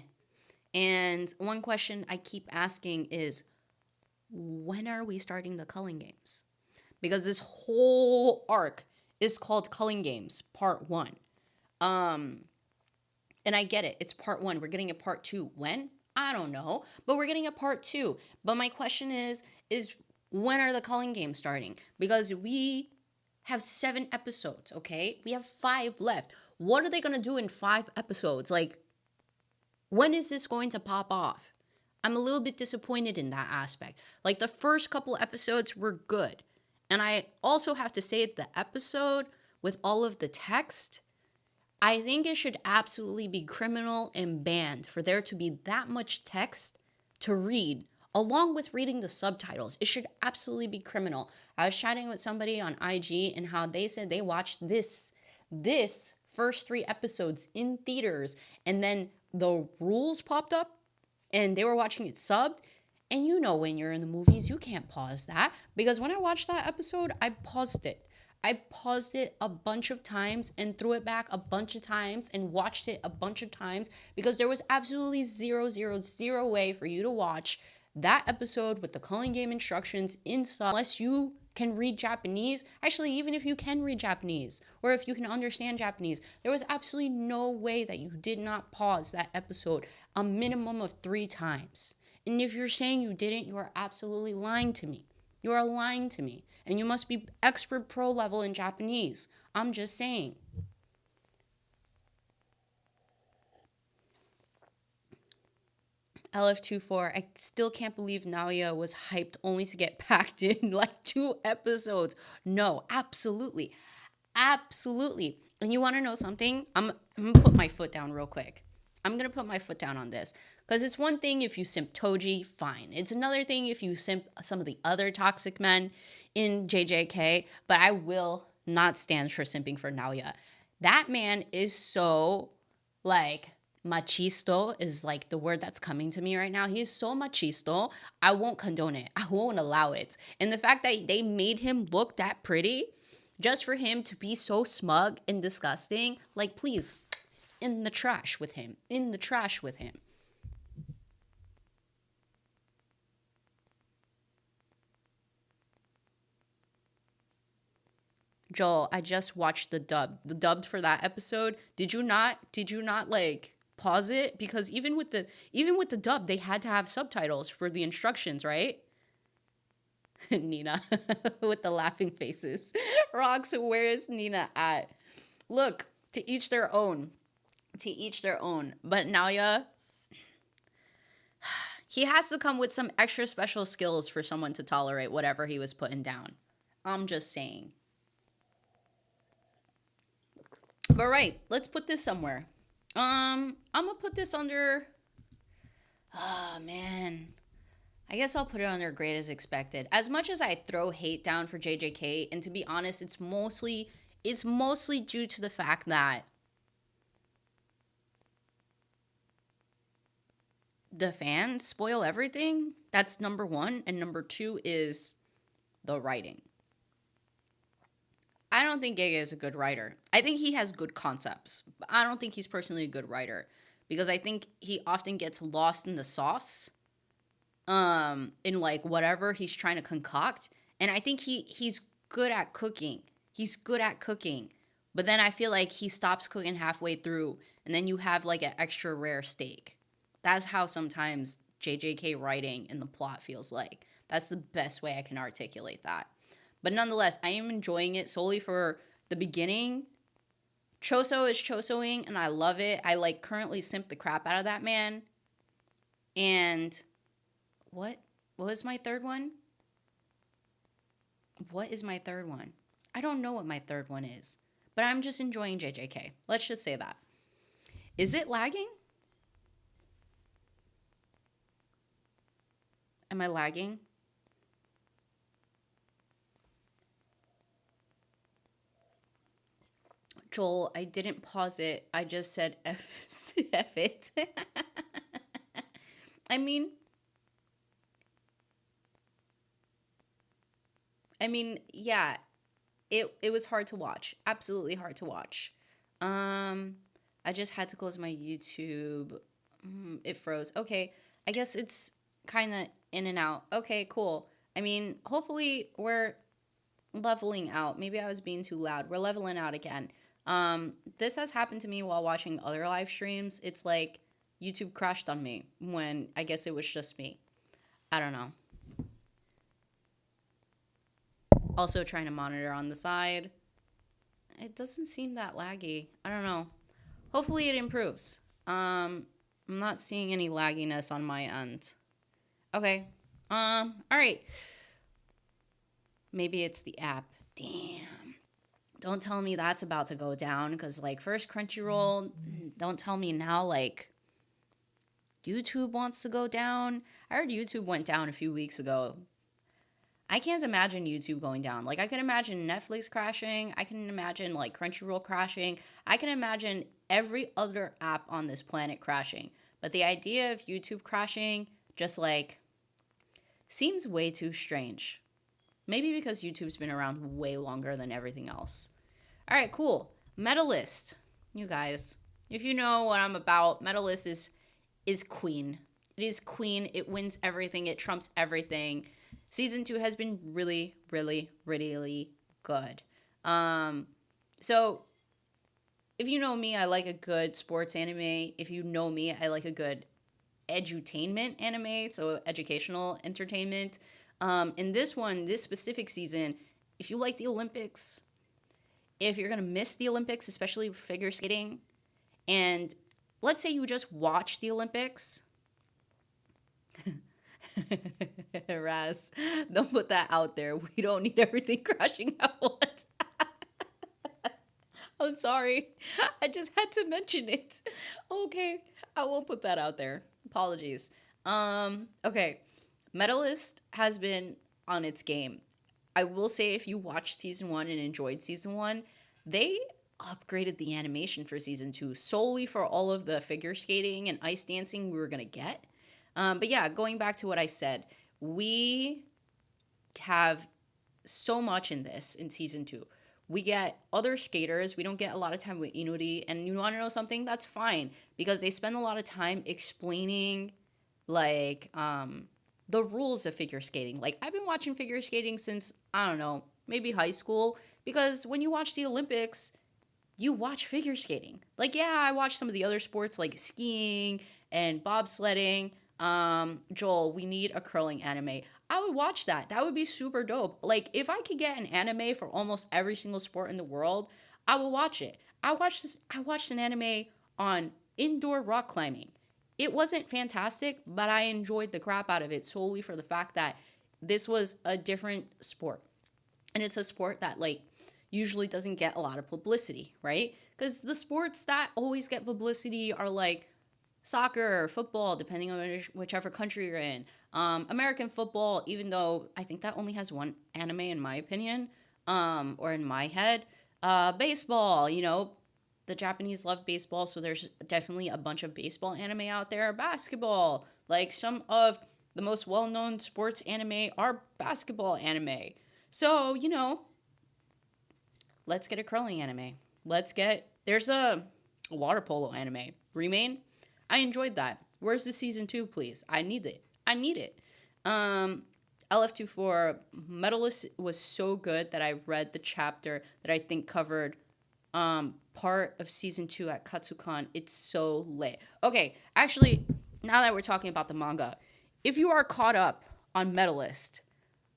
And one question I keep asking is, when are we starting the culling games? Because this whole arc is called Culling Games Part 1. And I get it. It's part one. We're getting a part two. When? I don't know. But we're getting a part two. But my question is when are the Culling games starting? Because we have 7 episodes, okay? We have 5 left. What are they gonna do in 5 episodes? Like, when is this going to pop off? I'm a little bit disappointed in that aspect. Like, the first couple episodes were good. And I also have to say, the episode with all of the text, I think it should absolutely be criminal and banned for there to be that much text to read, along with reading the subtitles. It should absolutely be criminal. I was chatting with somebody on IG and how they said they watched this first 3 episodes in theaters, and then the rules popped up and they were watching it subbed. And you know, when you're in the movies, you can't pause that, because when I watched that episode, I paused it. I paused it a bunch of times and threw it back a bunch of times and watched it a bunch of times, because there was absolutely zero way for you to watch that episode with the Culling game instructions in sub unless you can read Japanese. Actually, even if you can read Japanese or if you can understand Japanese, there was absolutely no way that you did not pause that episode a minimum of 3 times. And if you're saying you didn't, you are absolutely lying to me. You are lying to me. And you must be expert pro level in Japanese. I'm just saying. LF24, I still can't believe Naoya was hyped only to get packed in like 2 episodes. No, absolutely. Absolutely. And you want to know something? I'm going to put my foot down real quick. I'm going to put my foot down on this. Because it's one thing if you simp Toji, fine. It's another thing if you simp some of the other toxic men in JJK. But I will not stand for simping for Naoya. That man is so, like, machisto is like the word that's coming to me right now. He is so machisto. I won't condone it. I won't allow it. And the fact that they made him look that pretty just for him to be so smug and disgusting, like, please, in the trash with him. In the trash with him. Joel, I just watched the dubbed for that episode. Did you not like pause it? Because even with the dub, they had to have subtitles for the instructions, right? Nina with the laughing faces. Rox, where is Nina at? Look, to each their own. To each their own. But Naoya, he has to come with some extra special skills for someone to tolerate whatever he was putting down. I'm just saying. But right, let's put this somewhere. I'm gonna put this under. Oh man, I guess I'll put it under great as expected. As much as I throw hate down for JJK, and to be honest, it's mostly due to the fact that the fans spoil everything. That's number 1, and number 2 is the writing. I don't think Gege is a good writer. I think he has good concepts, but I don't think he's personally a good writer, because I think he often gets lost in the sauce, in like whatever he's trying to concoct. And I think he's good at cooking. He's good at cooking, but then I feel like he stops cooking halfway through, and then you have like an extra rare steak. That's how sometimes JJK writing in the plot feels like. That's the best way I can articulate that. But nonetheless, I am enjoying it solely for the beginning. Choso is chosoing, and I love it. I like currently simp the crap out of that man. And what was my third one? What is my third one? I don't know what my third one is, but I'm just enjoying JJK. Let's just say that. Is it lagging? Am I lagging? Joel, I didn't pause it. I just said F, F it. I mean, yeah, it was hard to watch. Absolutely hard to watch. I just had to close my YouTube. It froze. Okay, I guess it's kind of in and out. Okay, cool. I mean, hopefully we're leveling out. Maybe I was being too loud. We're leveling out again. This has happened to me while watching other live streams. It's like YouTube crashed on me when I guess it was just me. I don't know. Also trying to monitor on the side. It doesn't seem that laggy. I don't know. Hopefully it improves. I'm not seeing any lagginess on my end. Okay. All right. Maybe it's the app. Damn. Don't tell me that's about to go down because, like, first Crunchyroll, don't tell me now, like, YouTube wants to go down. I heard YouTube went down a few weeks ago. I can't imagine YouTube going down. Like, I can imagine Netflix crashing. I can imagine, like, Crunchyroll crashing. I can imagine every other app on this planet crashing. But the idea of YouTube crashing just, like, seems way too strange. Maybe because YouTube's been around way longer than everything else. All right, cool. Medalist. You guys, if you know what I'm about, Medalist is queen. It is queen. It wins everything. It trumps everything. Season 2 has been really, really, really good. So if you know me, I like a good sports anime. If you know me, I like a good edutainment anime, so educational entertainment. In this one, this specific season, if you like the Olympics, if you're gonna miss the Olympics, especially figure skating, and let's say you just watch the Olympics, Raz, don't put that out there. We don't need everything crashing at once. I'm sorry. I just had to mention it. Okay. I won't put that out there. Apologies. Okay. Medalist has been on its game. I will say if you watched season 1 and enjoyed season 1, they upgraded the animation for season 2 solely for all of the figure skating and ice dancing we were going to get. But yeah, going back to what I said, we have so much in this in season 2. We get other skaters. We don't get a lot of time with Inuri. And you want to know something? That's fine because they spend a lot of time explaining, like, the rules of figure skating. Like, I've been watching figure skating since, I don't know, maybe high school. Because when you watch the Olympics, you watch figure skating. Like, yeah, I watch some of the other sports like skiing and bobsledding. Joel, we need a curling anime. I would watch that. That would be super dope. Like, if I could get an anime for almost every single sport in the world, I would watch it. I watched an anime on indoor rock climbing. It wasn't fantastic, but I enjoyed the crap out of it solely for the fact that this was a different sport. And it's a sport that, like, usually doesn't get a lot of publicity, right? Because the sports that always get publicity are like soccer or football, depending on whichever country you're in. American football, even though I think that only has one anime in my opinion, or in my head. Baseball, you know, the Japanese love baseball, so there's definitely a bunch of baseball anime out there. Basketball, like some of the most well-known sports anime are basketball anime. So, you know, let's get a curling anime. There's a water polo anime. Remain. I enjoyed that. Where's the season 2, please? I need it. LF24 Medalist was so good that I read the chapter that I think covered part of season 2 at Katsukan. It's so lit. Okay, actually, now that we're talking about the manga, if you are caught up on Medalist,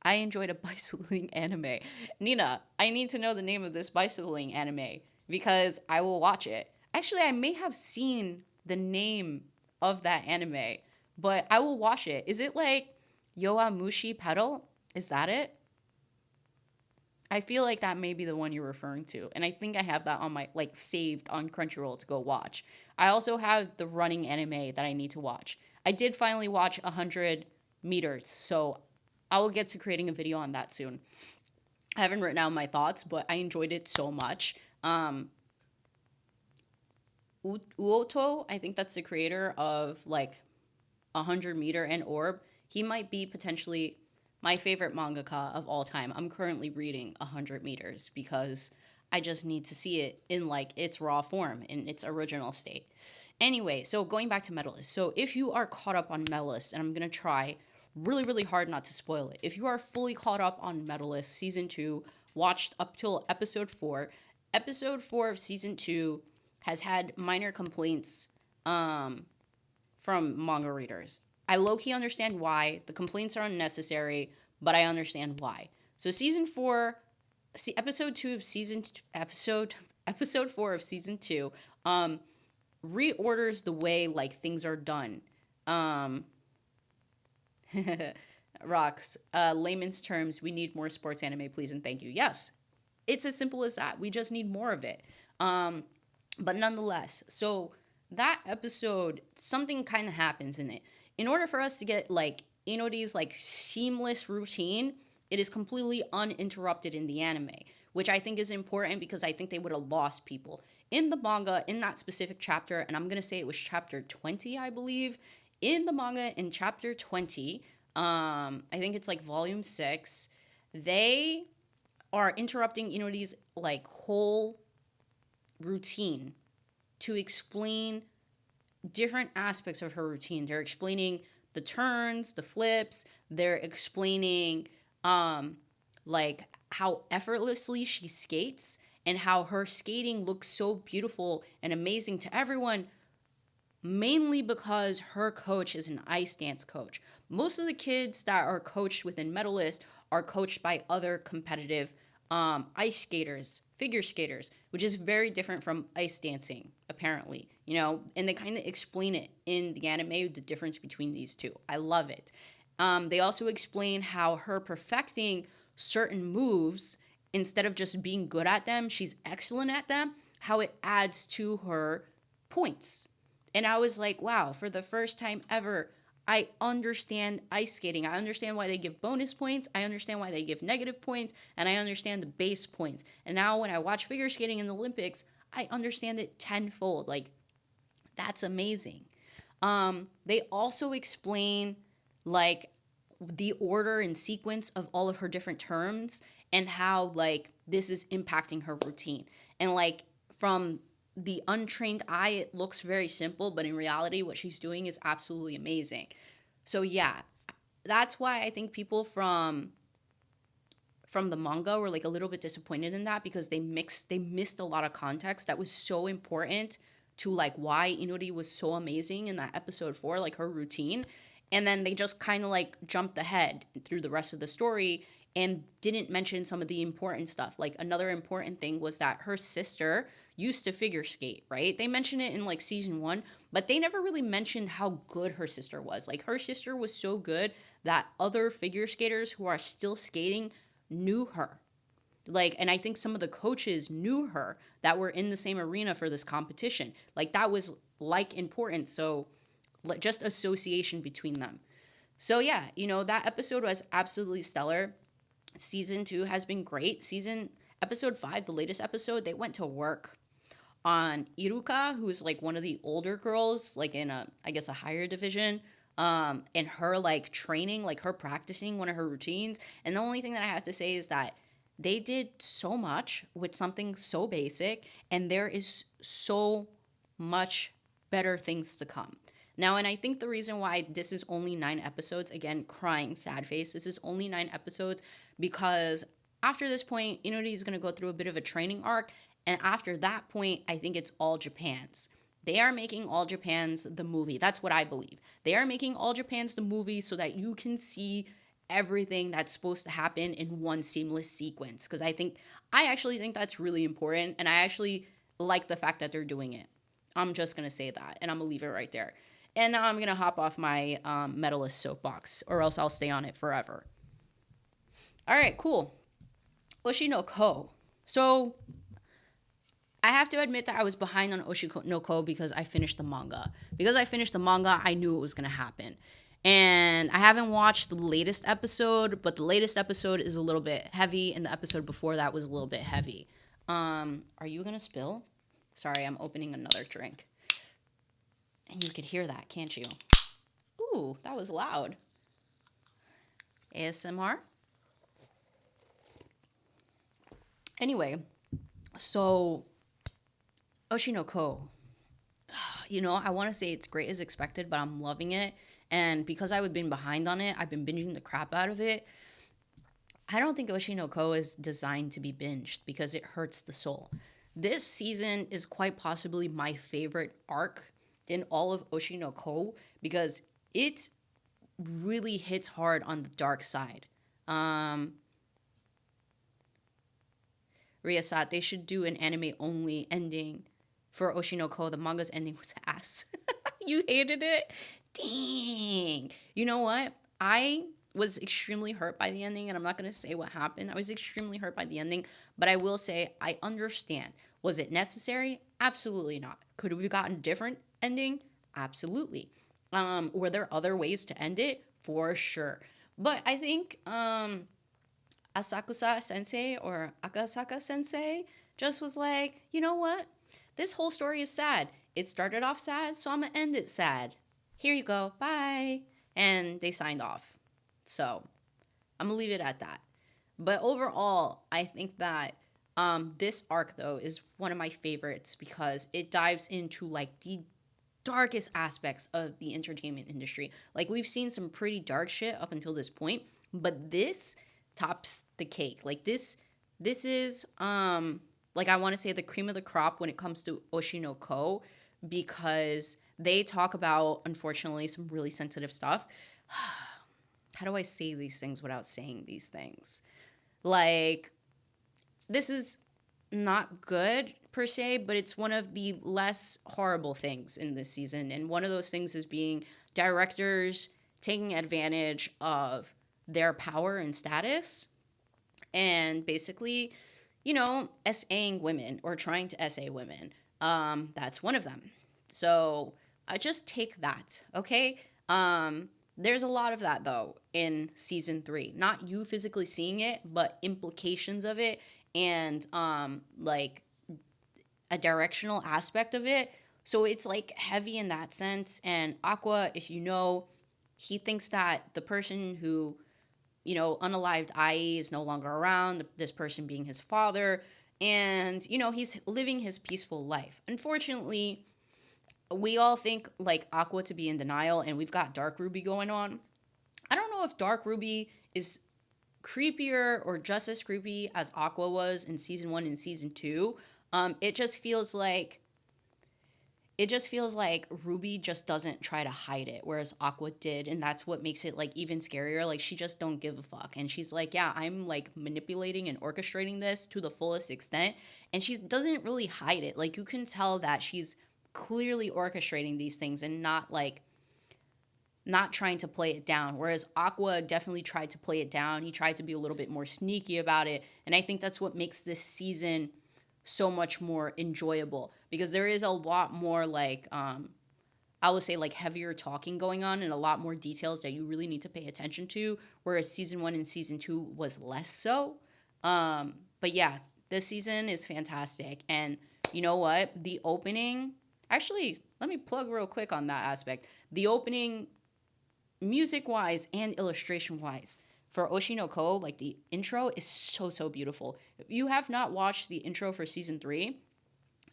I enjoyed a bicycling anime. Nina, I need to know the name of this bicycling anime because I will watch it. Actually, I may have seen the name of that anime, but I will watch it. Is it like Yoamushi Pedal? Is that it? I feel like that may be the one you're referring to. And I think I have that on my, like, saved on Crunchyroll to go watch. I also have the running anime that I need to watch. I did finally watch 100 meters, so I will get to creating a video on that soon. I haven't written down my thoughts, but I enjoyed it so much. Uoto, I think that's the creator of, like, 100 meter and Orb. He might be potentially my favorite mangaka of all time. I'm currently reading 100 meters because I just need to see it in, like, its raw form, in its original state. Anyway, so going back to Medalist. So if you are caught up on Medalist, and I'm going to try really, really hard not to spoil it. If you are fully caught up on Medalist Season 2, watched up till episode 4, Episode 4 of season 2 has had minor complaints from manga readers. I low-key understand why. The complaints are unnecessary, but I understand why. So season 4, episode 2 of season episode 4 of season 2 reorders the way like things are done. Rocks, layman's terms, we need more sports anime, please and thank you. Yes, it's as simple as that. We just need more of it. But nonetheless, so that episode, something kind of happens in it. In order for us to get like Inori's like seamless routine, it is completely uninterrupted in the anime, which I think is important because I think they would have lost people. In the manga, in that specific chapter, and I'm going to say it was chapter 20, I believe. In the manga, in chapter 20, I think it's like volume 6, they are interrupting Inori's like whole routine to explain different aspects of her routine. They're explaining the turns, the flips, they're explaining like how effortlessly she skates and how her skating looks so beautiful and amazing to everyone, mainly because her coach is an ice dance coach. Most of the kids that are coached within Medalist are coached by other competitive ice skaters, figure skaters, which is very different from ice dancing, apparently, you know, and they kind of explain it in the anime, the difference between these two. I love it. They also explain how her perfecting certain moves, instead of just being good at them, she's excellent at them, how it adds to her points. And I was like, wow, for the first time ever, I understand ice skating. I understand why they give bonus points. I understand why they give negative points. And I understand the base points. And now when I watch figure skating in the Olympics, I understand it tenfold. Like, that's amazing. They also explain, like, the order and sequence of all of her different terms and how, like, this is impacting her routine. And, like, from the untrained eye, it looks very simple, but in reality, what she's doing is absolutely amazing. So yeah, that's why I think people from the manga were like a little bit disappointed in that, because they missed a lot of context that was so important to like why Inori was so amazing in that episode 4, like her routine. And then they just kind of like jumped ahead through the rest of the story and didn't mention some of the important stuff. Like another important thing was that her sister used to figure skate, right? They mentioned it in like season 1, but they never really mentioned how good her sister was. Like her sister was so good that other figure skaters who are still skating knew her. Like, and I think some of the coaches knew her that were in the same arena for this competition. Like that was like important. So just association between them. So yeah, you know, that episode was absolutely stellar. Season 2 has been great. Episode 5, the latest episode, they went to work on Iruka, who's like one of the older girls, like in a higher division, and her like training, like her practicing one of her routines. And the only thing that I have to say is that they did so much with something so basic, and there is so much better things to come. Now, and I think the reason why this is only 9 episodes, again, crying, sad face, this is only 9 episodes because after this point, Inori is going to go through a bit of a training arc. And after that point, I think it's All Japan's. They are making All Japan's the movie. That's what I believe. They are making All Japan's the movie so that you can see everything that's supposed to happen in one seamless sequence. Because I actually think that's really important. And I actually like the fact that they're doing it. I'm just going to say that. And I'm going to leave it right there. And now I'm going to hop off my medalist soapbox, or else I'll stay on it forever. All right, cool. Oshi no Ko. So I have to admit that I was behind on Oshi no Ko because I finished the manga. Because I finished the manga, I knew it was going to happen. And I haven't watched the latest episode, but the latest episode is a little bit heavy, and the episode before that was a little bit heavy. Are you going to spill? Sorry, I'm opening another drink. And you could hear that, can't you? Ooh, that was loud. ASMR? Anyway, so Oshi no Ko. You know, I want to say it's great as expected, but I'm loving it. And because I've been behind on it, I've been binging the crap out of it. I don't think Oshi no Ko is designed to be binged because it hurts the soul. This season is quite possibly my favorite arc in all of Oshinoko because it really hits hard on the dark side. Um, Ryasat, they should do an anime only ending for Oshinoko. The manga's ending was ass. You hated it? Dang. You know what? I was extremely hurt by the ending, and I'm not going to say what happened. I was extremely hurt by the ending, but I will say I understand. Was it necessary? Absolutely not. Could we have gotten a different ending? Absolutely. Were there other ways to end it? For sure. But I think Asakusa Sensei or Akasaka Sensei just was like, you know what? This whole story is sad. It started off sad, so I'm gonna end it sad. Here you go. Bye. And they signed off. So I'm gonna leave it at that. But overall, I think that this arc though is one of my favorites because it dives into like the darkest aspects of the entertainment industry. Like we've seen some pretty dark shit up until this point, but this tops the cake. Like this is like I want to say the cream of the crop when it comes to Oshinoko because they talk about unfortunately some really sensitive stuff. How do I say these things without saying these things? Like this is not good per se, but it's one of the less horrible things in this season. And one of those things is being directors taking advantage of their power and status and basically, you know, SAing women or trying to SA women. That's one of them. So I just take that, okay? There's a lot of that though in season 3. Not you physically seeing it, but implications of it and like a directional aspect of it. So it's like heavy in that sense. And Aqua, if you know, he thinks that the person who, you know, unalived Ai is no longer around, this person being his father, and, you know, he's living his peaceful life. Unfortunately, we all think like Aqua to be in denial, and we've got Dark Ruby going on. I don't know if Dark Ruby is creepier or just as creepy as Aqua was in season 1 and season 2. It just feels like Ruby just doesn't try to hide it, whereas Aqua did, and that's what makes it like even scarier. Like she just don't give a fuck, and she's like, yeah, I'm like manipulating and orchestrating this to the fullest extent, and she doesn't really hide it. Like you can tell that she's clearly orchestrating these things and not trying to play it down. Whereas Aqua definitely tried to play it down. He tried to be a little bit more sneaky about it, and I think that's what makes this season so much more enjoyable because there is a lot more like I would say like heavier talking going on and a lot more details that you really need to pay attention to, whereas season 1 and season 2 was less so. But yeah, this season is fantastic. And you know what, the opening, actually let me plug real quick on that aspect. The opening, music wise and illustration wise, for Oshinoko, like the intro is so beautiful. If you have not watched the intro for season 3,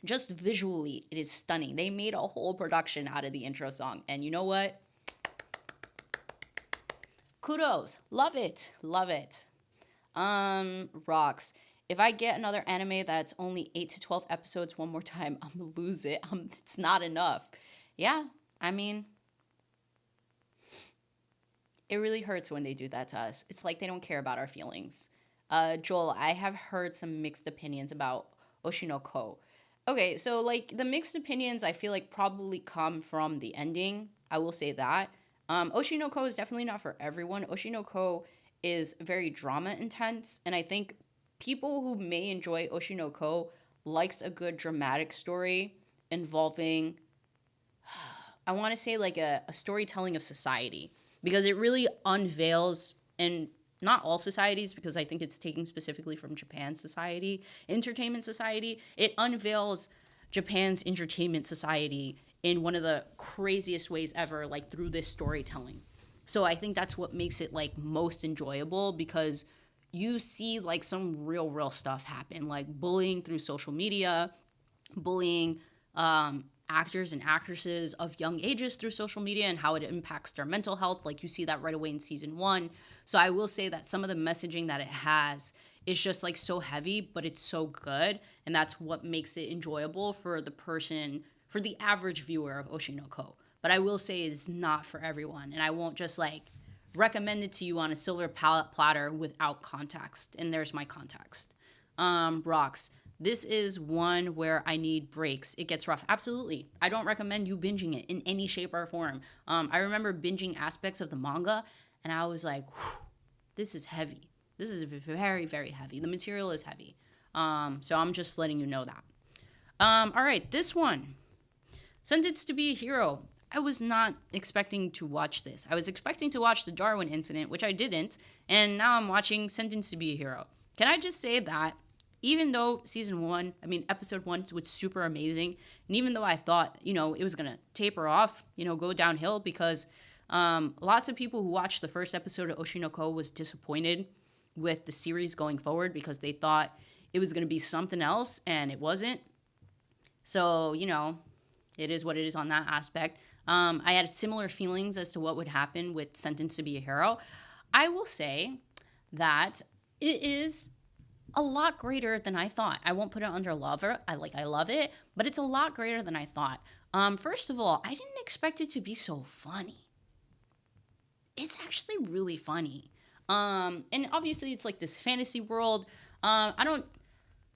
just visually, it is stunning. They made a whole production out of the intro song. And you know what? Kudos. Love it. Love it. Rocks. If I get another anime that's only 8 to 12 episodes one more time, I'm gonna lose it. It's not enough. Yeah, I mean, it really hurts when they do that to us. It's like they don't care about our feelings. Joel, I have heard some mixed opinions about Oshinoko. Okay, so like the mixed opinions I feel like probably come from the ending. I will say that. Oshinoko is definitely not for everyone. Oshinoko is very drama intense, and I think people who may enjoy Oshinoko likes a good dramatic story involving, I want to say like a storytelling of society because it really unveils, and not all societies because I think it's taking specifically from Japan's society, entertainment society. It unveils Japan's entertainment society in one of the craziest ways ever, like through this storytelling. So I think that's what makes it like most enjoyable because you see like some real stuff happen, like bullying through social media, bullying actors and actresses of young ages through social media and how it impacts their mental health. Like you see that right away in season 1. So I will say that some of the messaging that it has is just like so heavy, but it's so good. And that's what makes it enjoyable for the person, for the average viewer of Oshinoko. But I will say it's not for everyone. And I won't just like recommend it to you on a silver platter without context. And there's my context. Rocks. This is one where I need breaks. It gets rough. Absolutely. I don't recommend you binging it in any shape or form. I remember binging aspects of the manga and I was like, this is heavy. This is very, very heavy. The material is heavy. So I'm just letting you know that. All right, this one. Sentenced to be a Hero. I was not expecting to watch this. I was expecting to watch the Darwin incident, which I didn't. And now I'm watching Sentenced to be a Hero. Can I just say that even though episode 1 was super amazing, and even though I thought, it was going to taper off, go downhill because lots of people who watched the first episode of Oshinoko was disappointed with the series going forward because they thought it was going to be something else and it wasn't. So, it is what it is on that aspect. I had similar feelings as to what would happen with Sentenced to be a Hero. I will say that it is a lot greater than I thought. I won't put it under lover. I love it, but it's a lot greater than I thought. First of all, I didn't expect it to be so funny. It's actually really funny. And obviously it's like this fantasy world. I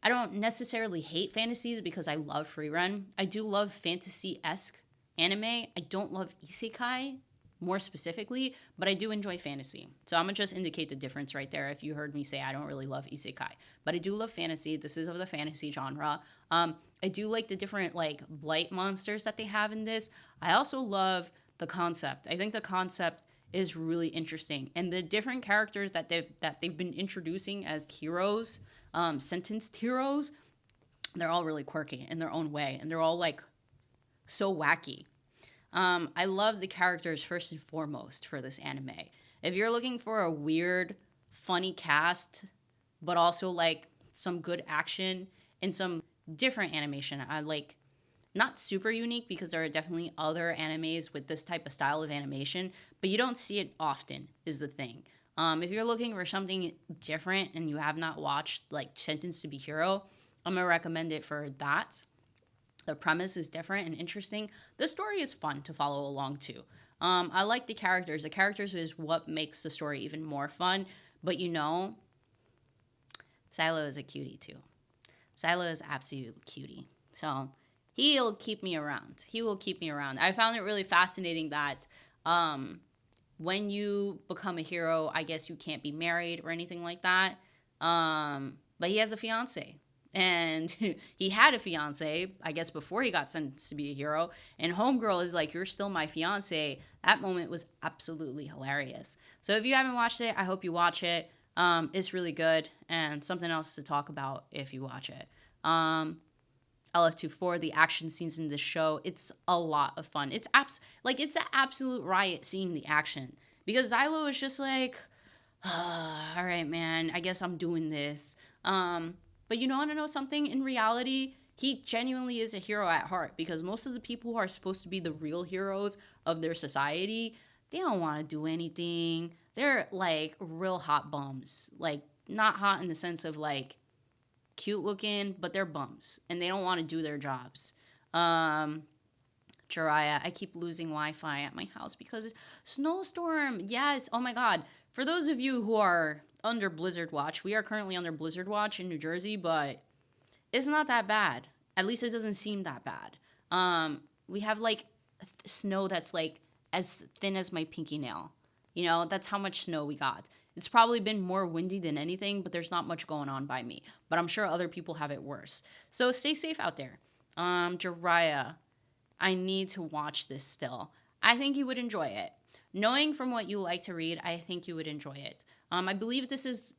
don't necessarily hate fantasies because I love Frieren. I do love fantasy-esque anime. I don't love isekai more specifically, but I do enjoy fantasy. So I'm going to just indicate the difference right there if you heard me say I don't really love isekai. But I do love fantasy. This is of the fantasy genre. I do like the different like blight monsters that they have in this. I also love the concept. I think the concept is really interesting. And the different characters that they've been introducing as heroes, sentenced heroes, they're all really quirky in their own way. And they're all like so wacky. I love the characters first and foremost for this anime. If you're looking for a weird, funny cast, but also like some good action and some different animation, I like not super unique because there are definitely other animes with this type of style of animation, but you don't see it often is the thing. If you're looking for something different and you have not watched like Sentenced to be Hero, I'm gonna recommend it for that. The premise is different and interesting. The story is fun to follow along to. I like the characters. The characters is what makes the story even more fun. But Silo is a cutie too. Silo is absolute cutie. So he'll keep me around. He will keep me around. I found it really fascinating that when you become a hero, I guess you can't be married or anything like that. But he has a fiance. And he had a fiance, I guess, before he got sentenced to be a hero. And Homegirl is like, you're still my fiance. That moment was absolutely hilarious. So if you haven't watched it, I hope you watch it. It's really good and something else to talk about if you watch it. LF24, the action scenes in this show, it's a lot of fun. It's it's an absolute riot seeing the action. Because Xylo is just like, all right, man, I guess I'm doing this. But you want to know something? In reality, he genuinely is a hero at heart because most of the people who are supposed to be the real heroes of their society, they don't want to do anything. They're like real hot bums. Like not hot in the sense of like cute looking, but they're bums and they don't want to do their jobs. Jiraiya, I keep losing Wi-Fi at my house because snowstorm. Yes. Oh my God. For those of you who are under Blizzard Watch. We are currently under Blizzard Watch in New Jersey, but it's not that bad. At least it doesn't seem that bad. We have like snow that's like as thin as my pinky nail. That's how much snow we got. It's probably been more windy than anything, but there's not much going on by me. But I'm sure other people have it worse. So stay safe out there. Jiraiya, I need to watch this still. I think you would enjoy it. Knowing from what you like to read, I think you would enjoy it. I believe this is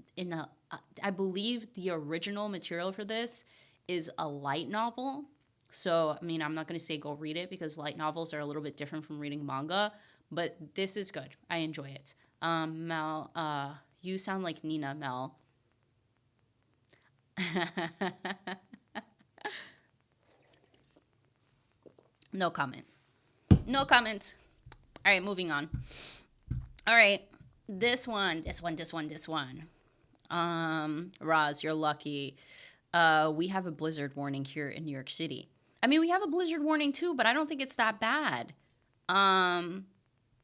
I believe the original material for this is a light novel. So, I'm not going to say go read it because light novels are a little bit different from reading manga, but this is good. I enjoy it. Mel, you sound like Nina, Mel. No comment. No comment. All right, moving on. All right, this one. Roz, you're lucky. We have a blizzard warning here in New York City. I mean, we have a blizzard warning too, but I don't think it's that bad. Um,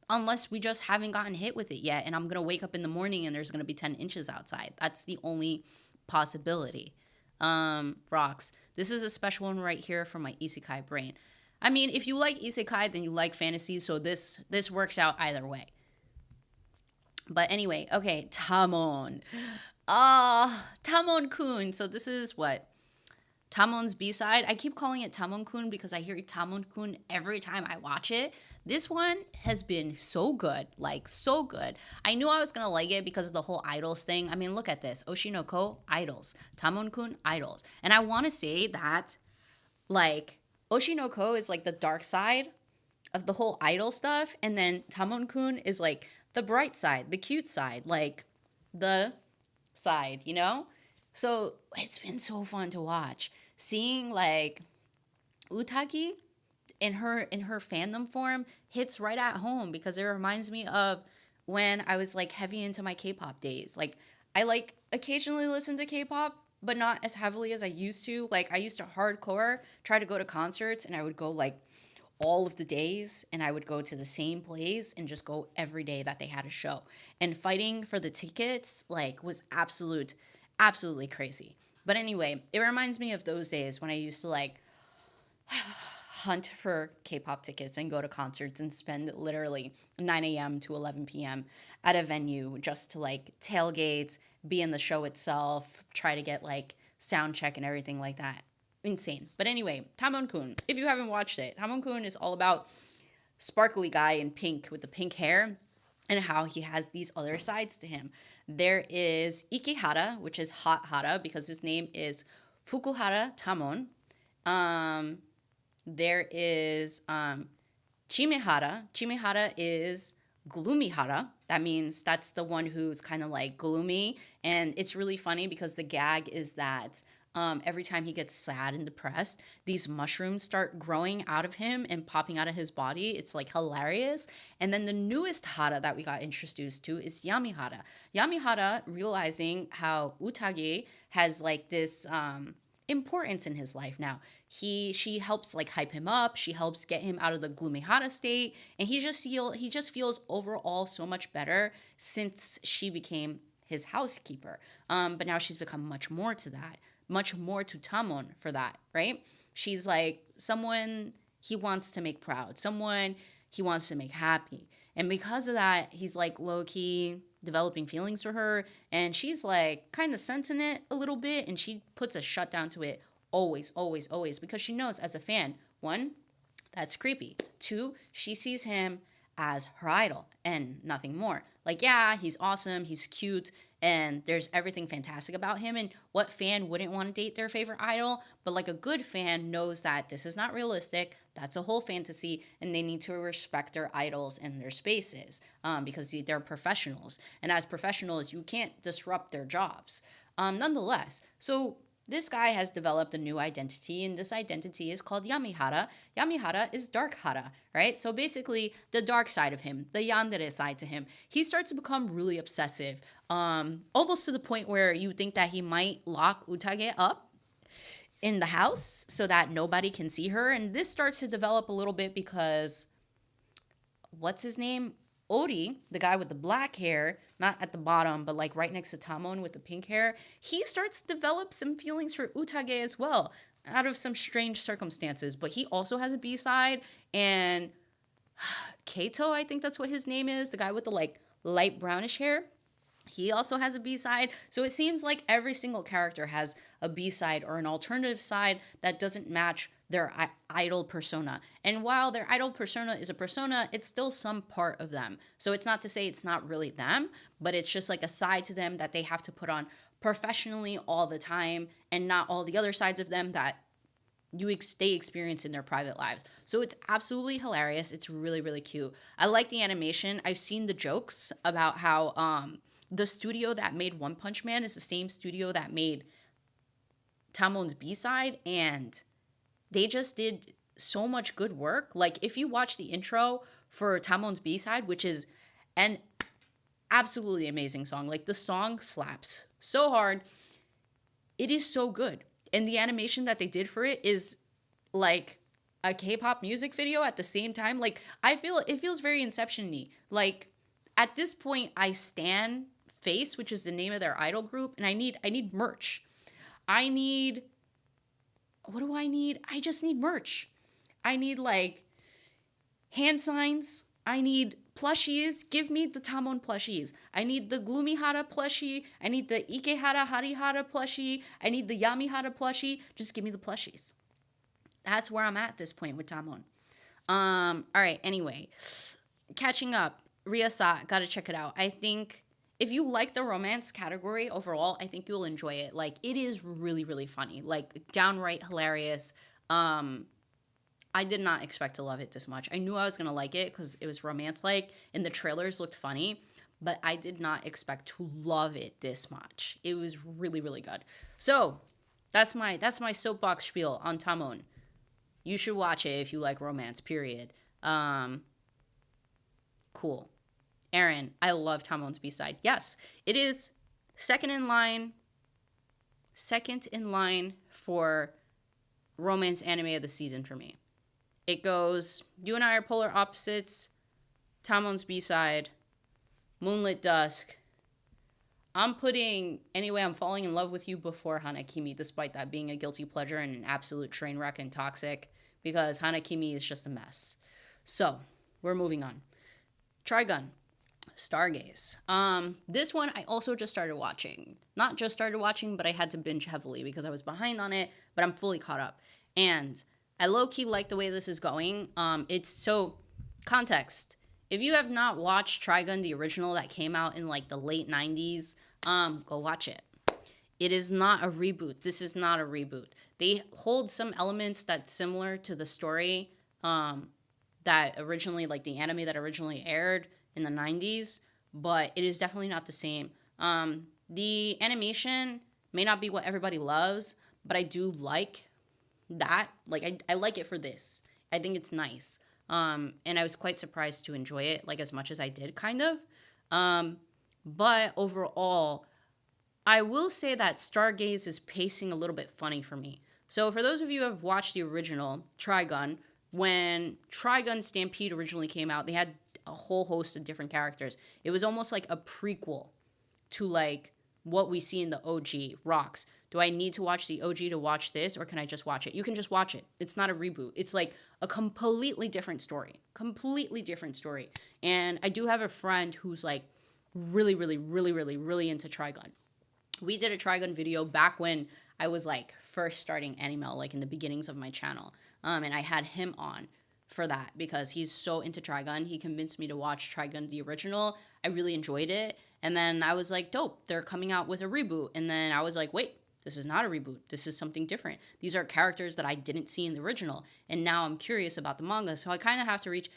unless we just haven't gotten hit with it yet, and I'm gonna wake up in the morning and there's gonna be 10 inches outside. That's the only possibility. Rocks. This is a special one right here for my isekai brain. I mean, if you like isekai, then you like fantasy, so this works out either way. But anyway, okay, Tamon. Tamon Kun. So this is what? Tamon's B-side. I keep calling it Tamon Kun because I hear Tamon Kun every time I watch it. This one has been so good, like so good. I knew I was gonna like it because of the whole idols thing. I mean, look at this. Oshinoko, idols. Tamon Kun, idols. And I wanna say that, like, Oshinoko is like the dark side of the whole idol stuff, and then Tamon Kun is like the bright side, the cute side, like the side, you know? So it's been so fun to watch. Seeing like Utagi in her fandom form hits right at home because it reminds me of when I was like heavy into my K-pop days. Like I like occasionally listen to K-pop, but not as heavily as I used to. Like I used to hardcore try to go to concerts, and I would go like all of the days, and I would go to the same place and just go every day that they had a show. And fighting for the tickets like was absolutely crazy. But anyway, it reminds me of those days when I used to like hunt for K-pop tickets and go to concerts and spend literally 9 a.m. to 11 p.m. at a venue just to like tailgate, be in the show itself, try to get like sound check and everything like that. Insane. But anyway, Tamon Kun, if you haven't watched it, Tamon Kun is all about sparkly guy in pink with the pink hair and how he has these other sides to him. There is Ikehara, which is Hot Hara because his name is Fukuhara Tamon. There is Chimehara. Chimehara is Gloomy Hara. That means that's the one who's kind of like gloomy. And it's really funny because the gag is that every time he gets sad and depressed, these mushrooms start growing out of him and popping out of his body. It's like hilarious. And then the newest Hara that we got introduced to is Yamihara. Yamihara realizing how Utage has like this importance in his life now. She helps like hype him up. She helps get him out of the gloomy Hara state, and he just feels overall so much better since she became his housekeeper. But now she's become much more to that, much more to Tamon for that, right? She's like someone he wants to make proud, someone he wants to make happy. And because of that, he's like low key developing feelings for her. And she's like kind of sensing it a little bit. And she puts a shutdown to it always, because she knows as a fan, one, that's creepy. Two, she sees him as her idol and nothing more. Like, yeah, he's awesome, he's cute, and there's everything fantastic about him. And what fan wouldn't want to date their favorite idol? But like a good fan knows that this is not realistic. That's a whole fantasy, and they need to respect their idols and their spaces because they're professionals. And as professionals, you can't disrupt their jobs. Nonetheless, so this guy has developed a new identity, and this identity is called Yamihara. Yamihara is dark Hara, right? So basically, the dark side of him, the yandere side to him. He starts to become really obsessive, almost to the point where you think that he might lock Utage up in the house so that nobody can see her. And this starts to develop a little bit because, what's his name? Ori, the guy with the black hair, not at the bottom, but like right next to Tamon with the pink hair, he starts to develop some feelings for Utage as well, out of some strange circumstances. But he also has a B-side, and Kato, I think that's what his name is, the guy with the like light brownish hair, he also has a B-side. So it seems like every single character has a B-side or an alternative side that doesn't match their idol persona. And while their idol persona is a persona, it's still some part of them. So it's not to say it's not really them, but it's just like a side to them that they have to put on professionally all the time, and not all the other sides of them that they experience in their private lives. So it's absolutely hilarious. It's really cute. I like the animation. I've seen the jokes about how the studio that made One Punch Man is the same studio that made Tamon's B-side, and they just did so much good work. Like, if you watch the intro for Tamon's B-side, which is an absolutely amazing song, like the song slaps so hard. It is so good. And the animation that they did for it is like a K-pop music video at the same time. Like, I feel it feels very Inception-y. Like, at this point, I stan Face, which is the name of their idol group, and I need merch. I need what do I need? I just need merch. I need like hand signs. I need plushies. Give me the Tamon plushies. I need the Gloomy Hara plushie. I need the Ikehara Harihara plushie. I need the Yamihara plushie. Just give me the plushies. That's where I'm at this point with Tamon. All right, anyway. Catching up. Ryasa, gotta check it out. I think if you like the romance category overall, I think you'll enjoy it. Like, it is really, really funny. Like, downright hilarious. I did not expect to love it this much. I knew I was gonna like it because it was romance-like, and the trailers looked funny, but I did not expect to love it this much. It was really, really good. So, that's my soapbox spiel on Tamon. You should watch it if you like romance, period. Cool. Aaron, I love Tamon's B-side. Yes, it is second in line for romance anime of the season for me. It goes, You and I Are Polar Opposites, Tamon's B-side, Moonlit Dusk. I'm putting Anyway I'm Falling in Love with You before Hanakimi, despite that being a guilty pleasure and an absolute train wreck and toxic, because Hanakimi is just a mess. So, we're moving on. Trigun. Stargaze. This one I also just started watching. Not just started watching, but I had to binge heavily because I was behind on it, but I'm fully caught up. And I low-key like the way this is going. It's so, context. If you have not watched Trigun, the original that came out in like the late 90s, go watch it. It is not a reboot. This is not a reboot. They hold some elements that's similar to the story that originally, like the anime that originally aired in the 90s, but it is definitely not the same. The animation may not be what everybody loves, but I do like that. Like, I like it for this. I think it's nice. And I was quite surprised to enjoy it, like, as much as I did, kind of. But overall, I will say that Stargaze is pacing a little bit funny for me. So for those of you who have watched the original, Trigun, when Trigun Stampede originally came out, they had a whole host of different characters. It was almost like a prequel to, like, what we see in the OG, Rocks. Do I need to watch the OG to watch this, or can I just watch it? You can just watch it. It's not a reboot. It's like a completely different story. Completely different story. And I do have a friend who's like really, really, really, really, really into Trigun. We did a Trigun video back when I was like first starting Animal, like in the beginnings of my channel. And I had him on for that because he's so into Trigun. He convinced me to watch Trigun the original. I really enjoyed it. And then I was like, dope, they're coming out with a reboot. And then I was like, wait, this is not a reboot. This is something different. These are characters that I didn't see in the original. And now I'm curious about the manga. So I kind of have to reach,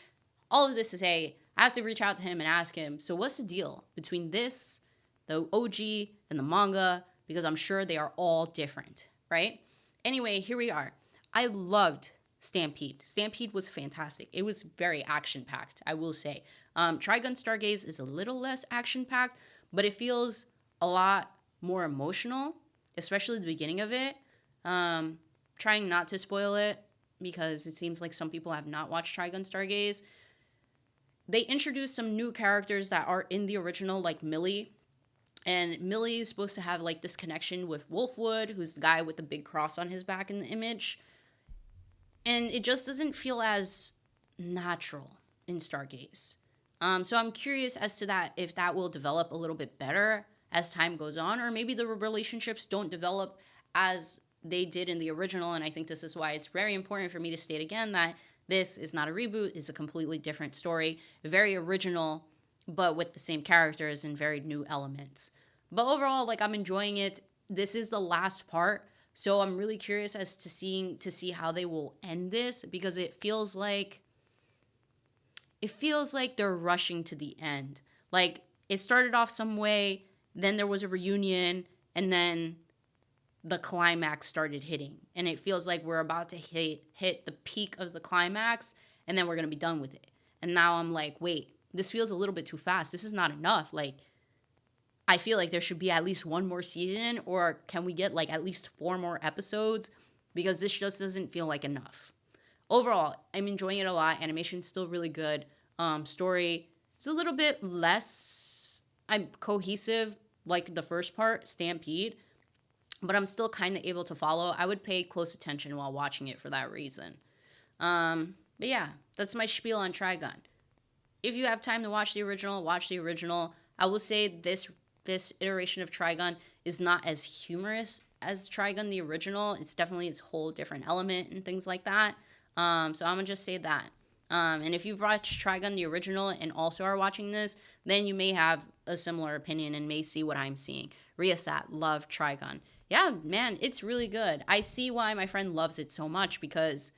all of this to say, I have to reach out to him and ask him, so what's the deal between this, the OG, and the manga? Because I'm sure they are all different, right? Anyway, here we are. I loved Stampede. Stampede was fantastic. It was very action-packed, I will say. Trigun Stargaze is a little less action-packed, but it feels a lot more emotional, especially the beginning of it. Trying not to spoil it because it seems like some people have not watched Trigun Stargaze. They introduced some new characters that are in the original, like Millie. And Millie is supposed to have like this connection with Wolfwood, who's the guy with the big cross on his back in the image. And it just doesn't feel as natural in Stargaze. So I'm curious as to that, if that will develop a little bit better as time goes on, or maybe the relationships don't develop as they did in the original. And I think this is why it's very important for me to state again that this is not a reboot, it's a completely different story, very original, but with the same characters and very new elements. But overall, like, I'm enjoying it. This is the last part, so I'm really curious as to see how they will end this, because it feels like they're rushing to the end. Like, it started off some way, then there was a reunion, and then the climax started hitting. And it feels like we're about to hit the peak of the climax, and then we're going to be done with it. And now I'm like, wait, this feels a little bit too fast. This is not enough. Like, I feel like there should be at least one more season, or can we get like at least 4 more episodes? Because this just doesn't feel like enough. Overall, I'm enjoying it a lot. Animation's still really good. Story is a little bit less cohesive, like the first part, Stampede, but I'm still kind of able to follow. I would pay close attention while watching it for that reason. But yeah, that's my spiel on Trigun. If you have time to watch the original, watch the original. I will say this iteration of Trigun is not as humorous as Trigun the original. It's definitely its whole different element and things like that. So I'm gonna just say that. And if you've watched Trigun the original and also are watching this, then you may have a similar opinion and may see what I'm seeing. Riasat, love Trigun. Yeah, man, it's really good. I see why my friend loves it so much, because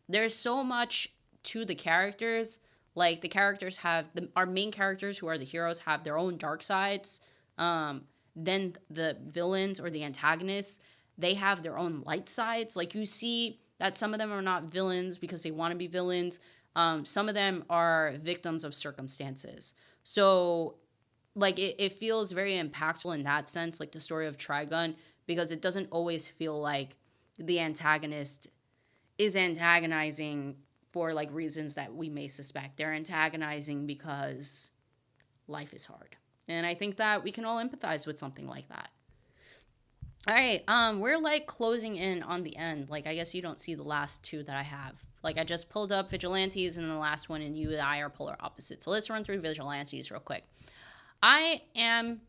there's so much to the characters. Like, the characters have, our main characters, who are the heroes, have their own dark sides. Then the villains or the antagonists, they have their own light sides. Like, you see that some of them are not villains because they want to be villains. Some of them are victims of circumstances. So, like, it feels very impactful in that sense, like the story of Trigun, because it doesn't always feel like the antagonist is antagonizing for, like, reasons that we may suspect. They're antagonizing because life is hard. And I think that we can all empathize with something like that. All right, we're like closing in on the end. Like, I guess you don't see the last 2 that I have. Like, I just pulled up Vigilantes, and the last one, and you and I are polar opposites. So let's run through Vigilantes real quick. I am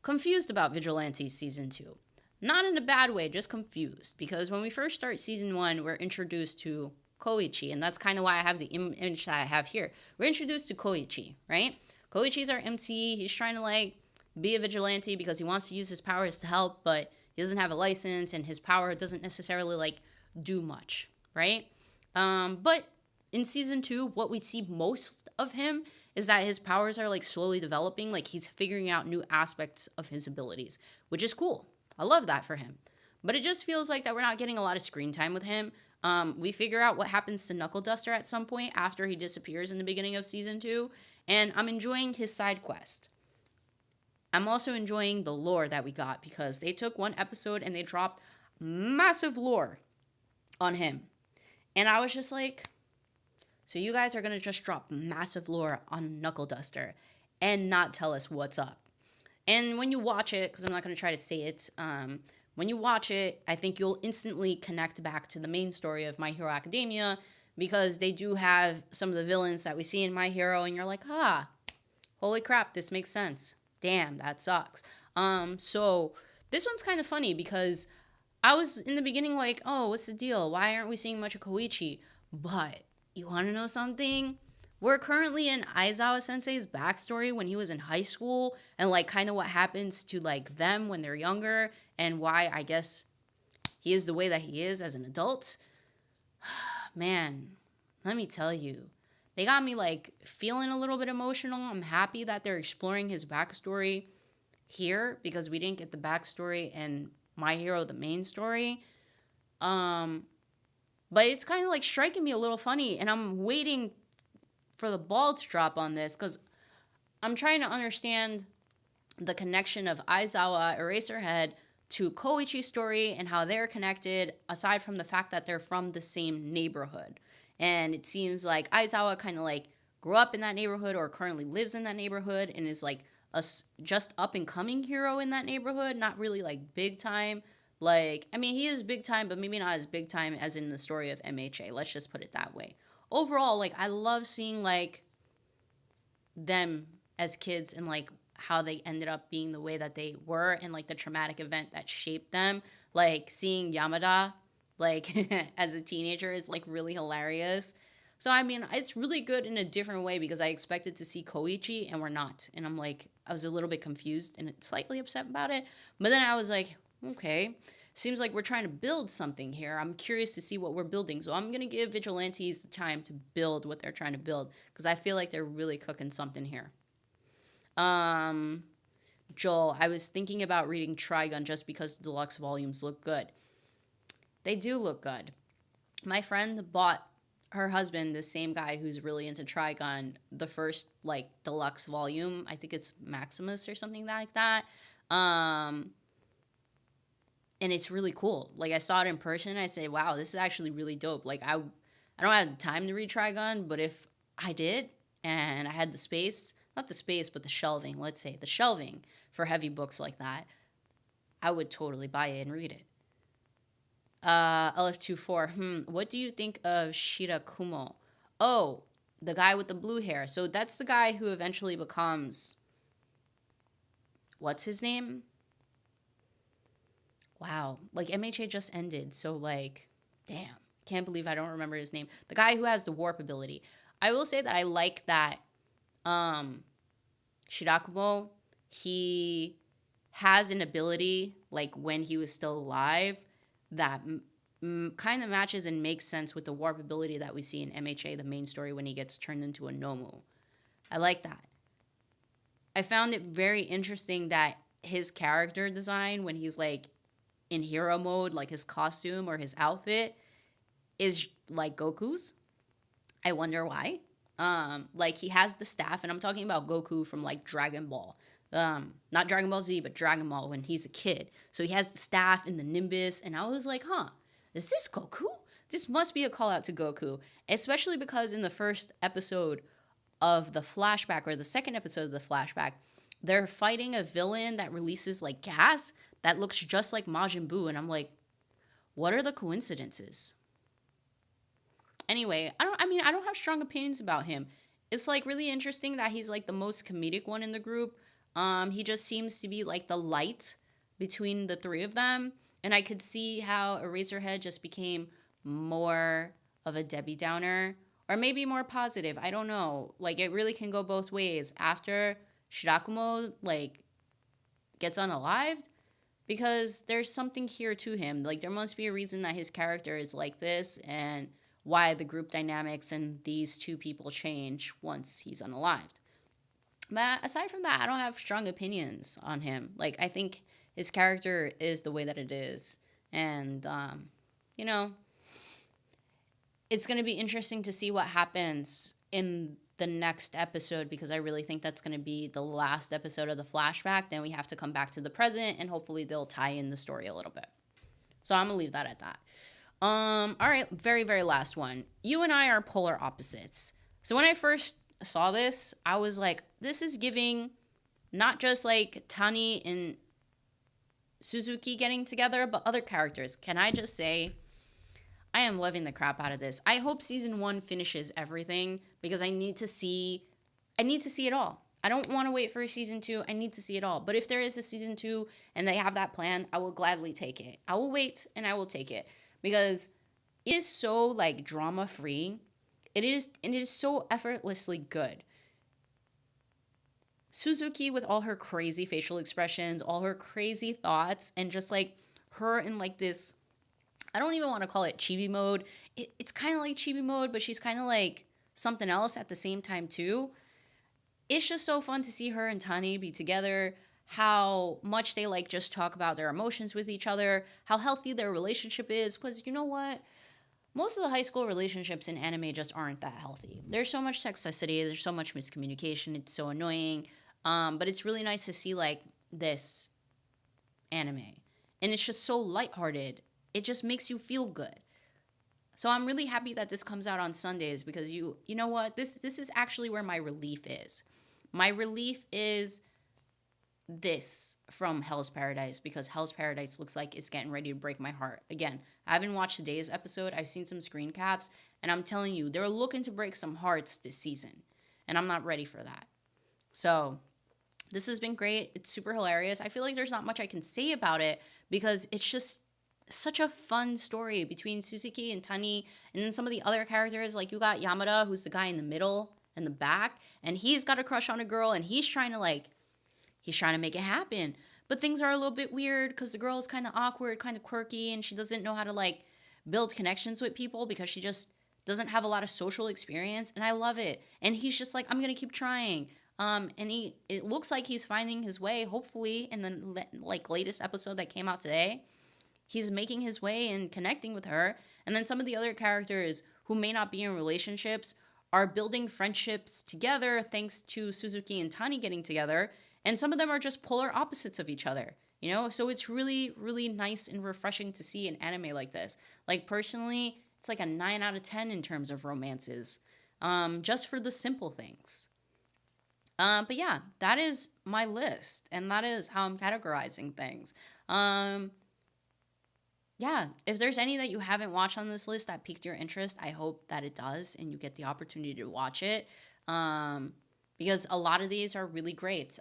confused about Vigilantes season 2. Not in a bad way, just confused. Because when we first start season 1, we're introduced to Koichi, and that's kind of why I have the image that I have here. We're introduced to Koichi, right? Koichi's our MC. He's trying to, like, be a vigilante because he wants to use his powers to help, but he doesn't have a license, and his power doesn't necessarily, like, do much, right? But in season 2, what we see most of him is that his powers are, like, slowly developing. Like, he's figuring out new aspects of his abilities, which is cool. I love that for him. But it just feels like that we're not getting a lot of screen time with him. We figure out what happens to Knuckle Duster at some point after he disappears in the beginning of season 2, and I'm enjoying his side quest. I'm also enjoying the lore that we got, because they took one episode and they dropped massive lore on him. And I was just like, so you guys are going to just drop massive lore on Knuckle Duster and not tell us what's up. And when you watch it, because I'm not going to try to say it, when you watch it, I think you'll instantly connect back to the main story of My Hero Academia, because they do have some of the villains that we see in My Hero, and you're like, holy crap, this makes sense. Damn, that sucks. So this one's kind of funny, because I was in the beginning like, oh, what's the deal? Why aren't we seeing much of Koichi? But you want to know something? We're currently in Aizawa Sensei's backstory when he was in high school, and, like, kind of what happens to, like, them when they're younger, and why I guess he is the way that he is as an adult. Man, let me tell you, they got me, like, feeling a little bit emotional. I'm happy that they're exploring his backstory here, because we didn't get the backstory in My Hero, the main story. But it's kind of, like, striking me a little funny, and I'm waiting for the ball to drop on this, because I'm trying to understand the connection of Aizawa Eraserhead to Koichi's story and how they're connected, aside from the fact that they're from the same neighborhood. And it seems like Aizawa kind of, like, grew up in that neighborhood, or currently lives in that neighborhood, and is, like, a just up and coming hero in that neighborhood, not really, like, big time. Like, I mean, he is big time, but maybe not as big time as in the story of MHA. Let's just put it that way. Overall, like, I love seeing, like, them as kids, and, like, how they ended up being the way that they were, and, like, the traumatic event that shaped them. Like, seeing Yamada, like, as a teenager is, like, really hilarious. So, I mean, it's really good in a different way, because I expected to see Koichi, and we're not. And I'm like, I was a little bit confused and slightly upset about it. But then I was like, okay, seems like we're trying to build something here. I'm curious to see what we're building. So I'm going to give Vigilantes the time to build what they're trying to build, because I feel like they're really cooking something here. Joel, I was thinking about reading Trigun just because the deluxe volumes look good. They do look good. My friend bought her husband, the same guy who's really into Trigun, the first like deluxe volume. I think it's Maximus or something like that. Um, and it's really cool. Like I saw it in person, I say, wow, this is actually really dope. Like I don't have time to read Trigun, but if I did and I had the space, not the space, but the shelving, let's say the shelving for heavy books like that, I would totally buy it and read it. LF24, what do you think of Shirakumo? Oh, the guy with the blue hair. So that's the guy who eventually becomes, what's his name? Wow, like MHA just ended, so like, damn, can't believe I don't remember his name. The guy who has the warp ability. I will say that I like that Shirakumo, he has an ability, like when he was still alive, that kind of matches and makes sense with the warp ability that we see in MHA, the main story, when he gets turned into a Nomu. I like that. I found it very interesting that his character design, when he's like in hero mode, like his costume or his outfit, is like Goku's. I wonder why. Like he has the staff, and I'm talking about Goku from like Dragon Ball. Not Dragon Ball Z, but Dragon Ball when he's a kid. So he has the staff and the Nimbus, and I was like, huh, is this Goku? This must be a call out to Goku, especially because in the first episode of the flashback, or the second episode of the flashback, they're fighting a villain that releases like gas that looks just like Majin Buu, and I'm like, what are the coincidences? Anyway, I don't have strong opinions about him. It's like really interesting that he's like the most comedic one in the group. He just seems to be like the light between the three of them. And I could see how Eraserhead just became more of a Debbie Downer, or maybe more positive. I don't know. Like it really can go both ways. After Shirakumo like gets unalived, because there's something here to him. Like there must be a reason that his character is like this, and why the group dynamics and these two people change once he's unalived. But aside from that, I don't have strong opinions on him. Like I think his character is the way that it is, and you know, it's going to be interesting to see what happens in the next episode, because I really think that's going to be the last episode of the flashback. Then we have to come back to the present, and hopefully they'll tie in the story a little bit. So I'm gonna leave that at that. All right, very, very last one. You and I are polar opposites. So when I first saw this, I was like, this is giving not just like Tani and Suzuki getting together, but other characters. Can I just say, I am loving the crap out of this. I hope season 1 finishes everything, because I need to see it all. I don't want to wait for a season 2. I need to see it all. But if there is a season 2 and they have that plan, I will gladly take it. I will wait and I will take it, because it is so like drama free. It is so effortlessly good. Suzuki with all her crazy facial expressions, all her crazy thoughts, and just like her in like this, I don't even want to call it chibi mode. It's kind of like chibi mode, but she's kind of like something else at the same time too. It's just so fun to see her and Tani be together, how much they like just talk about their emotions with each other, how healthy their relationship is. Because you know what? Most of the high school relationships in anime just aren't that healthy. There's so much toxicity, there's so much miscommunication, it's so annoying. But it's really nice to see like this anime. And it's just so lighthearted. It just makes you feel good. So I'm really happy that this comes out on Sundays, because you know what? This is actually where my relief is. My relief is this from Hell's Paradise, because Hell's Paradise looks like it's getting ready to break my heart. Again, I haven't watched today's episode. I've seen some screen caps, and I'm telling you, they're looking to break some hearts this season, and I'm not ready for that. So this has been great. It's super hilarious. I feel like there's not much I can say about it, because it's just such a fun story between Suzuki and Tani, and then some of the other characters. Like you got Yamada, who's the guy in the middle and the back, and he's got a crush on a girl, and he's trying to make it happen. But things are a little bit weird, because the girl is kind of awkward, kind of quirky, and she doesn't know how to like build connections with people, because she just doesn't have a lot of social experience, and I love it. And he's just like, I'm gonna keep trying. And it looks like he's finding his way. Hopefully, in the like latest episode that came out today, he's making his way and connecting with her. And then some of the other characters who may not be in relationships are building friendships together thanks to Suzuki and Tani getting together. And some of them are just polar opposites of each other, you know? So it's really, really nice and refreshing to see an anime like this. Like, personally, it's like a 9 out of 10 in terms of romances, just for the simple things. But yeah, that is my list, and that is how I'm categorizing things. Um, yeah, if there's any that you haven't watched on this list that piqued your interest, I hope that it does and you get the opportunity to watch it. Um, because a lot of these are really great.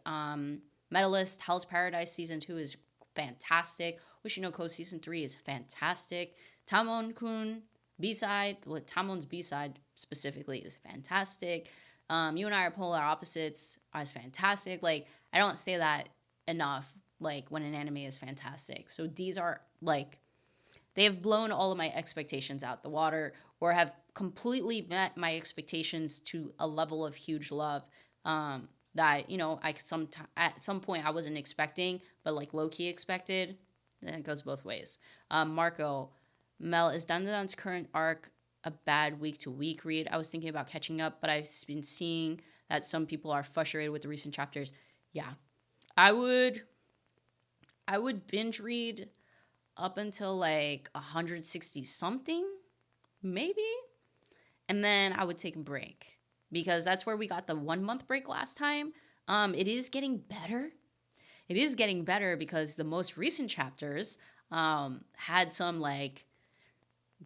Medalist, Hell's Paradise Season 2 is fantastic. Ushinoko Season 3 is fantastic. Tamon Kun B-side, well, Tamon's B-side specifically is fantastic. You and I are polar opposites is fantastic. Like, I don't say that enough, like, when an anime is fantastic. So these are, like, they have blown all of my expectations out the water or have completely met my expectations to a level of huge love that, you know, at some point I wasn't expecting, but like low-key expected. It goes both ways. Marco, Mel, is Dandadan's current arc a bad week-to-week read? I was thinking about catching up, but I've been seeing that some people are frustrated with the recent chapters. Yeah, I would binge read up until like 160 something, maybe. And then I would take a break because that's where we got the 1 month break last time. It is getting better. It is getting better because the most recent chapters had some like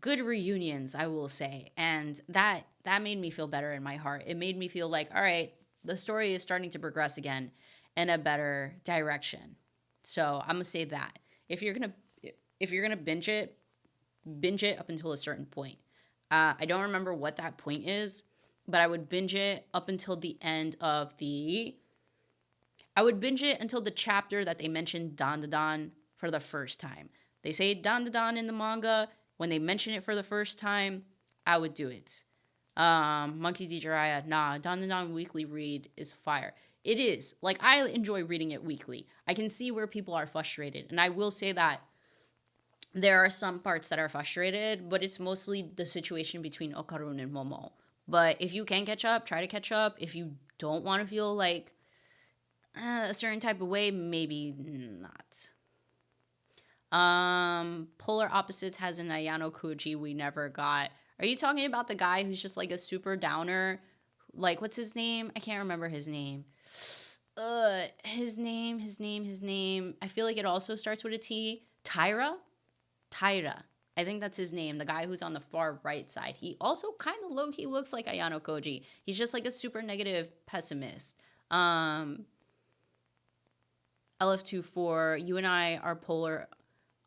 good reunions, I will say. And that made me feel better in my heart. It made me feel like, all right, the story is starting to progress again in a better direction. So I'm gonna say that. If you're gonna binge it up until a certain point. I don't remember what that point is, but I would binge it up until the end of the. I would binge it until the chapter that they mentioned Dandadan for the first time. They say Dandadan in the manga. When they mention it for the first time, I would do it. Monkey D. Jiraiya, nah, Dandadan weekly read is fire. It is. Like, I enjoy reading it weekly. I can see where people are frustrated. And I will say that there are some parts that are frustrated, but it's mostly the situation between Okarun and Momo. But if you can catch up, try to catch up. If you don't want to feel like a certain type of way, maybe not. Polar Opposites has an Ayano Koji we never got. Are you talking about the guy who's just like a super downer? Like, what's his name? I can't remember his name. His name. I feel like it also starts with a T. Tyra? I think that's his name. The guy who's on the far right side. He also kind of low-key looks like Ayano Koji. He's just like a super negative pessimist. LF24, you and I are polar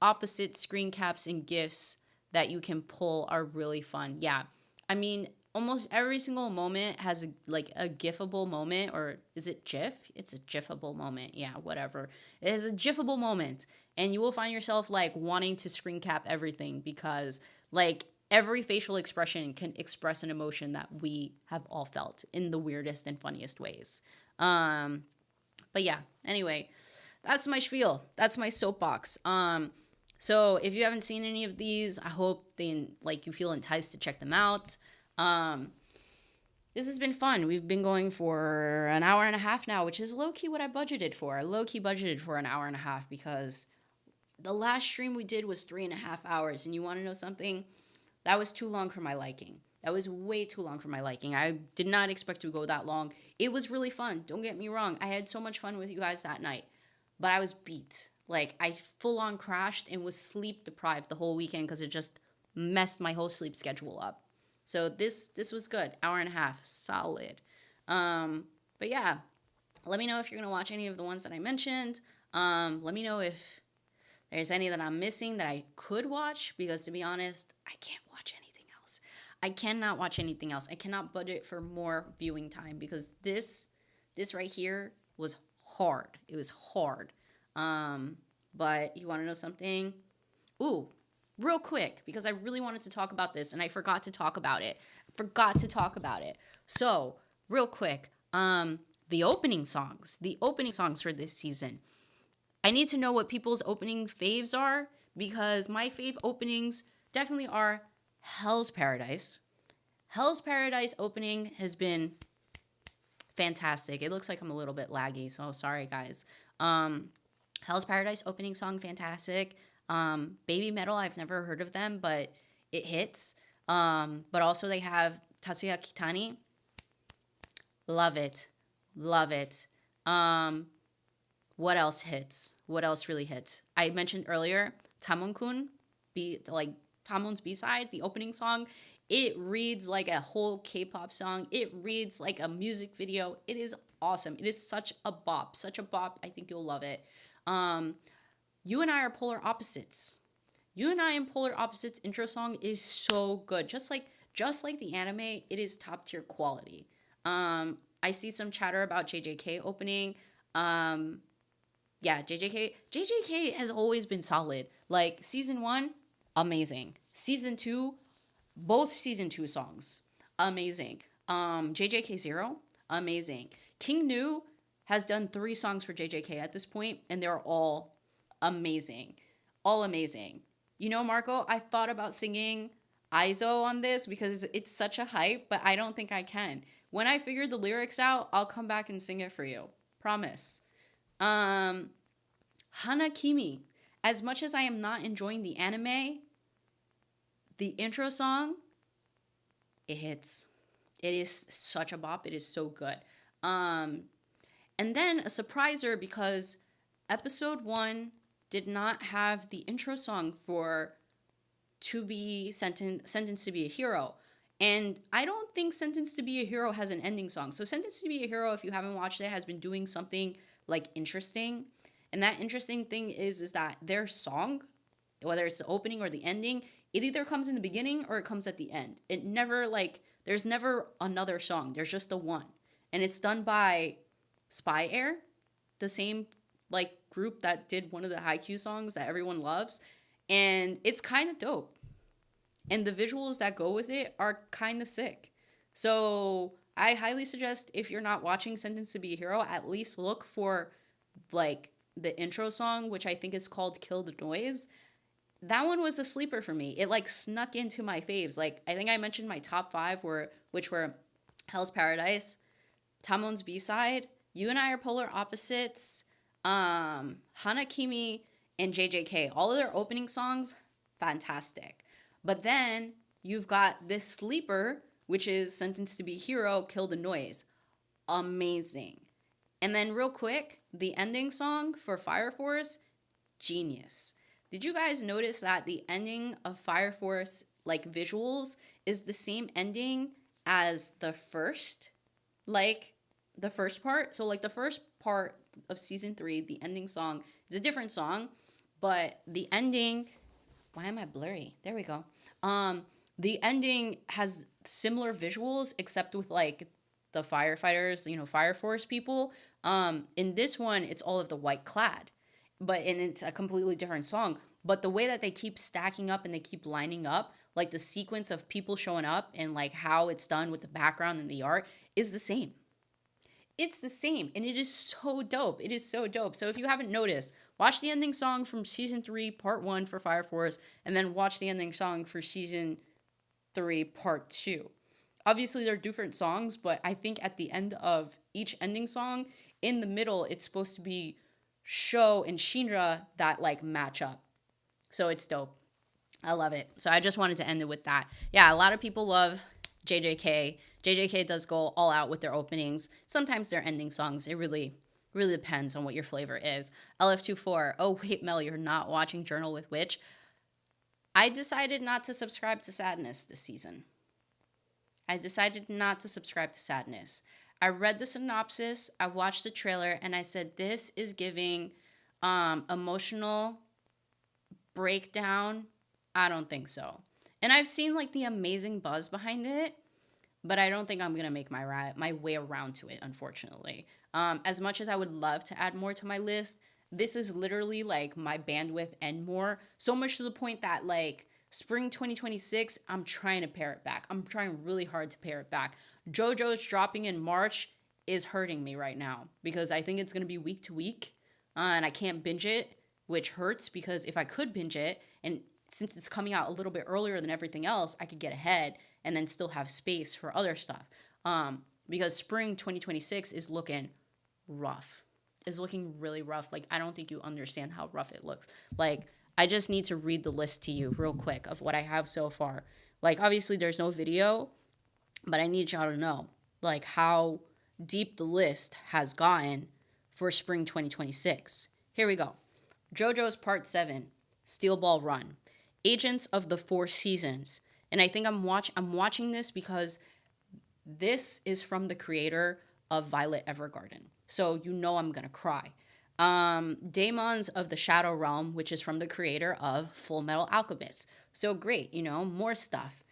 opposite. Screen caps and gifs that you can pull are really fun. Yeah. I mean, almost every single moment has a gifable moment, or is it GIF? It's a GIFable moment. Yeah, whatever. It is a GIFable moment. And you will find yourself like wanting to screen cap everything because like every facial expression can express an emotion that we have all felt in the weirdest and funniest ways. But yeah, anyway, that's my spiel. That's my soapbox. So if you haven't seen any of these, I hope you feel enticed to check them out. This has been fun. We've been going for an hour and a half now, which is low-key what I budgeted for. I low-key budgeted for an hour and a half because the last stream we did was 3.5 hours. And you want to know something? That was too long for my liking. That was way too long for my liking. I did not expect to go that long. It was really fun. Don't get me wrong. I had so much fun with you guys that night. But I was beat. Like, I full-on crashed and was sleep-deprived the whole weekend because it just messed my whole sleep schedule up. So this was good. Hour and a half. Solid. But yeah, let me know if you're going to watch any of the ones that I mentioned. Let me know if there's any that I'm missing that I could watch, because to be honest, I can't watch anything else. I cannot watch anything else. I cannot budget for more viewing time because this right here was hard. It was hard. But you want to know something? Ooh, real quick, because I really wanted to talk about this and I forgot to talk about it. So, real quick, the opening songs for this season. I need to know what people's opening faves are because my fave openings definitely are Hell's Paradise. Hell's Paradise opening has been fantastic. It looks like I'm a little bit laggy, so sorry guys. Hell's Paradise opening song, fantastic. Baby Metal, I've never heard of them, but it hits. But also they have Tatsuya Kitani. Love it. Love it. What else hits? What else really hits? I mentioned earlier, Tamon-kun, Tamon's B-side, the opening song. It reads like a whole K-pop song. It reads like a music video. It is awesome. It is such a bop. Such a bop. I think you'll love it. You and I are polar opposites. You and I and Polar Opposites intro song is so good. Just like the anime, it is top tier quality. I see some chatter about JJK opening. Yeah, JJK has always been solid. Like season 1, amazing. Season 2, both season 2 songs, amazing. JJK 0, amazing. King Nu has done 3 songs for JJK at this point, and they're all amazing. All amazing. You know, Marco, I thought about singing Aizo on this because it's such a hype, but I don't think I can. When I figure the lyrics out, I'll come back and sing it for you. Promise. Hanakimi. As much as I am not enjoying the anime, the intro song, it hits. It is such a bop. It is so good. And then a surpriser because episode 1 did not have the intro song for To Be Sentenced to Be a Hero. And I don't think Sentenced to Be a Hero has an ending song. So Sentenced to Be a Hero, if you haven't watched it, has been doing something like interesting. And that interesting thing is that their song, whether it's the opening or the ending, it either comes in the beginning or it comes at the end. It never there's never another song. There's just the one. And it's done by Spy Air, the same group that did one of the Haikyuu songs that everyone loves. And it's kind of dope. And the visuals that go with it are kind of sick. So I highly suggest if you're not watching Sentenced to Be a Hero, at least look for the intro song, which I think is called Kill the Noise. That one was a sleeper for me. It snuck into my faves. I think I mentioned my top 5 which were Hell's Paradise, Tamon's B-side, You and I Are Polar Opposites, Hanakimi, and JJK. All of their opening songs, fantastic. But then you've got this sleeper, which is Sentenced to Be Hero, Kill the Noise. Amazing. And then real quick, the ending song for Fire Force, genius. Did you guys notice that the ending of Fire Force, visuals, is the same ending as the first part? So the first part of season 3, the ending song is a different song, but the ending, why am I blurry? There we go. The ending has similar visuals except with the firefighters, Fire Force people. In this one, it's all of the white clad, and it's a completely different song. But the way that they keep stacking up and they keep lining up, the sequence of people showing up and how it's done with the background and the art is the same. It's the same, and it is so dope. It is so dope. So if you haven't noticed, watch the ending song from season 3, part 1 for Fire Force, and then watch the ending song for season 3, part 2. Obviously, they're different songs, but I think at the end of each ending song, in the middle, it's supposed to be Sho and Shinra that match up. So it's dope. I love it. So I just wanted to end it with that. Yeah, a lot of people love JJK. JJK does go all out with their openings. Sometimes their ending songs. It really depends on what your flavor is. LF24. Oh, wait, Mel, you're not watching Journal with Witch. I decided not to subscribe to Sadness this season. I decided not to subscribe to Sadness. I read the synopsis, I watched the trailer, and I said, this is giving emotional breakdown. I don't think so. And I've seen the amazing buzz behind it, but I don't think I'm going to make my way around to it, unfortunately. As much as I would love to add more to my list, this is literally my bandwidth and more. So much to the point that spring 2026, I'm trying to pare it back. I'm trying really hard to pare it back. JoJo's dropping in March. is hurting me right now because I think it's going to be week to week, and I can't binge it, which hurts because if I could binge it, and since it's coming out a little bit earlier than everything else, I could get ahead and then still have space for other stuff. Because spring 2026 is looking rough. Is looking really rough. Like, I don't think you understand how rough it looks. Like, I just need to read the list to you real quick of what I have so far. Like, obviously there's no video, but I need y'all to know like how deep the list has gotten for spring 2026. Here we go. JoJo's Part 7, Steel Ball Run, Agents of the Four Seasons. And I think I'm watching this because this is from the creator of Violet Evergarden. So you know I'm going to cry. Daemons of the Shadow Realm, which is from the creator of Full Metal Alchemist. So great, more stuff.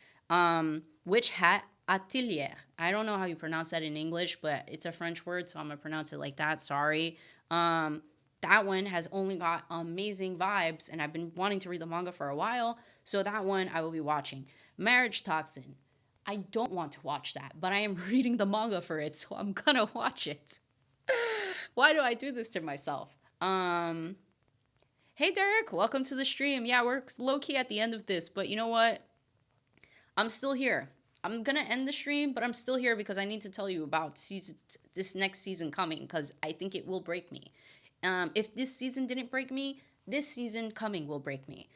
Witch Hat Atelier. I don't know how you pronounce that in English, but it's a French word, so I'm going to pronounce it like that. Sorry. That one has only got amazing vibes, and I've been wanting to read the manga for a while, so that one I will be watching. Marriage Toxin. I don't want to watch that, but I am reading the manga for it, so I'm gonna watch it. Why do I do this to myself? Hey Derek, welcome to the stream. Yeah, we're low-key at the end of this, but you know what? I'm still here. I'm gonna end the stream, but I'm still here because I need to tell you about this next season coming, because I think it will break me. If this season didn't break me, this season coming will break me.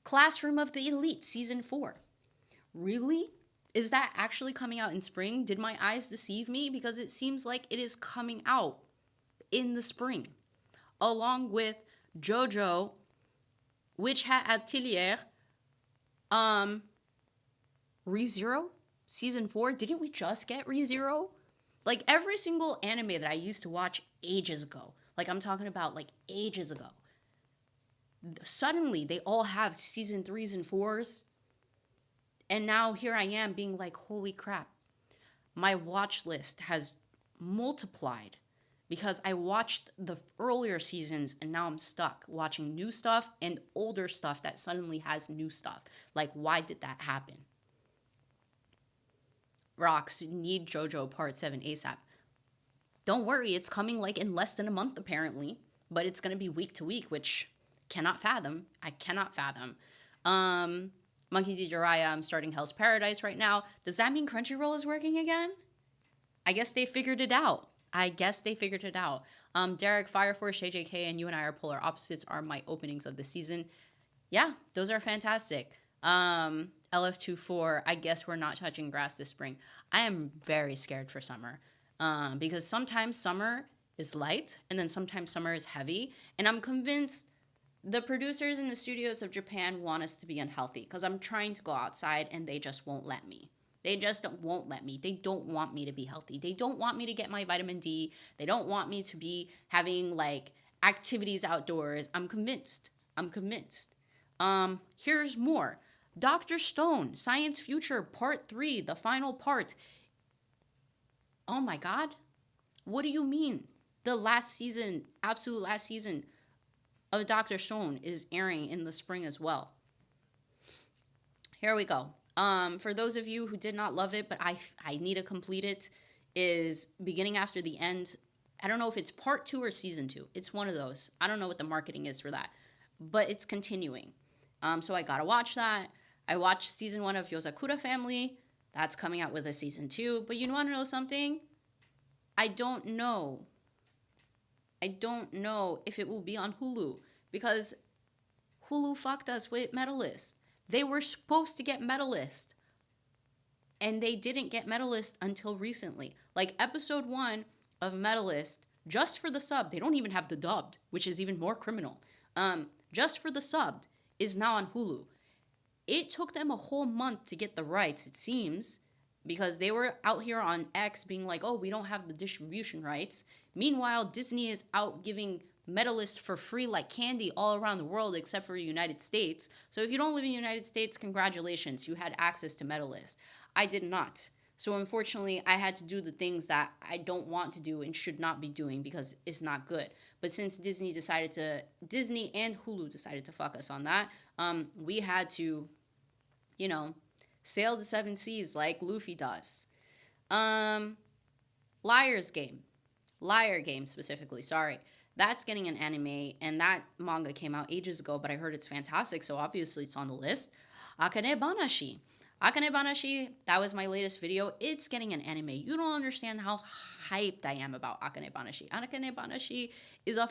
Classroom of the Elite, Season 4. Really? Is that actually coming out in spring? Did my eyes deceive me? Because it seems like it is coming out in the spring. Along with JoJo, Witch Hat Atelier, ReZero, Season 4. Didn't we just get ReZero? Like, every single anime that I used to watch ages ago, like I'm talking about like ages ago, suddenly they all have Season 3s and 4s. And now here I am being like, holy crap. My watch list has multiplied because I watched the earlier seasons and now I'm stuck watching new stuff and older stuff that suddenly has new stuff. Like, why did that happen? Rocks, need JoJo Part 7 ASAP. Don't worry, it's coming like in less than a month apparently, but it's going to be week to week, which cannot fathom. I cannot fathom. Monkey D. Jiraiya, I'm starting Hell's Paradise right now. Does that mean Crunchyroll is working again? I guess they figured it out. Derek, Fire Force, JJK, and You and I Are Polar Opposites are my openings of the season. Yeah, those are fantastic. LF24, I guess we're not touching grass this spring. I am very scared for summer. Because sometimes summer is light and then sometimes summer is heavy. And I'm convinced the producers and the studios of Japan want us to be unhealthy because I'm trying to go outside and they just won't let me. They just won't let me. They don't want me to be healthy. They don't want me to get my vitamin D. They don't want me to be having like activities outdoors. I'm convinced. Here's more. Dr. Stone, Science Future, Part 3, the final part. Oh my God. What do you mean? The last season, absolute last season of Dr. Stone is airing in the spring as well. Here we go. For those of you who did not love it, but I need to complete it, is beginning after the end. I don't know if it's part 2 or season 2. It's one of those. I don't know what the marketing is for that, but it's continuing. So I gotta watch that. I watched season 1 of Yozakura Family. That's coming out with a season 2. But you want to know something? I don't know if it will be on Hulu because Hulu fucked us with Medalist. They were supposed to get Medalist and they didn't get Medalist until recently. Like episode 1 of Medalist, just for the sub, they don't even have the dubbed, which is even more criminal. Just for the subbed is now on Hulu. It took them a whole month to get the rights, it seems, because they were out here on X being like, oh, we don't have the distribution rights. Meanwhile, Disney is out giving Medalist for free like candy all around the world except for the United States. So if you don't live in the United States, congratulations, you had access to Medalist. I did not. So unfortunately, I had to do the things that I don't want to do and should not be doing because it's not good. But since Disney and Hulu decided to fuck us on that, we had to, sail the 7 seas like Luffy does. Liar's Game. Liar Game specifically, sorry. That's getting an anime, and that manga came out ages ago, but I heard it's fantastic, so obviously it's on the list. Akane Banashi. Akane Banashi, that was my latest video. It's getting an anime. You don't understand how hyped I am about Akane Banashi. Akane Banashi is a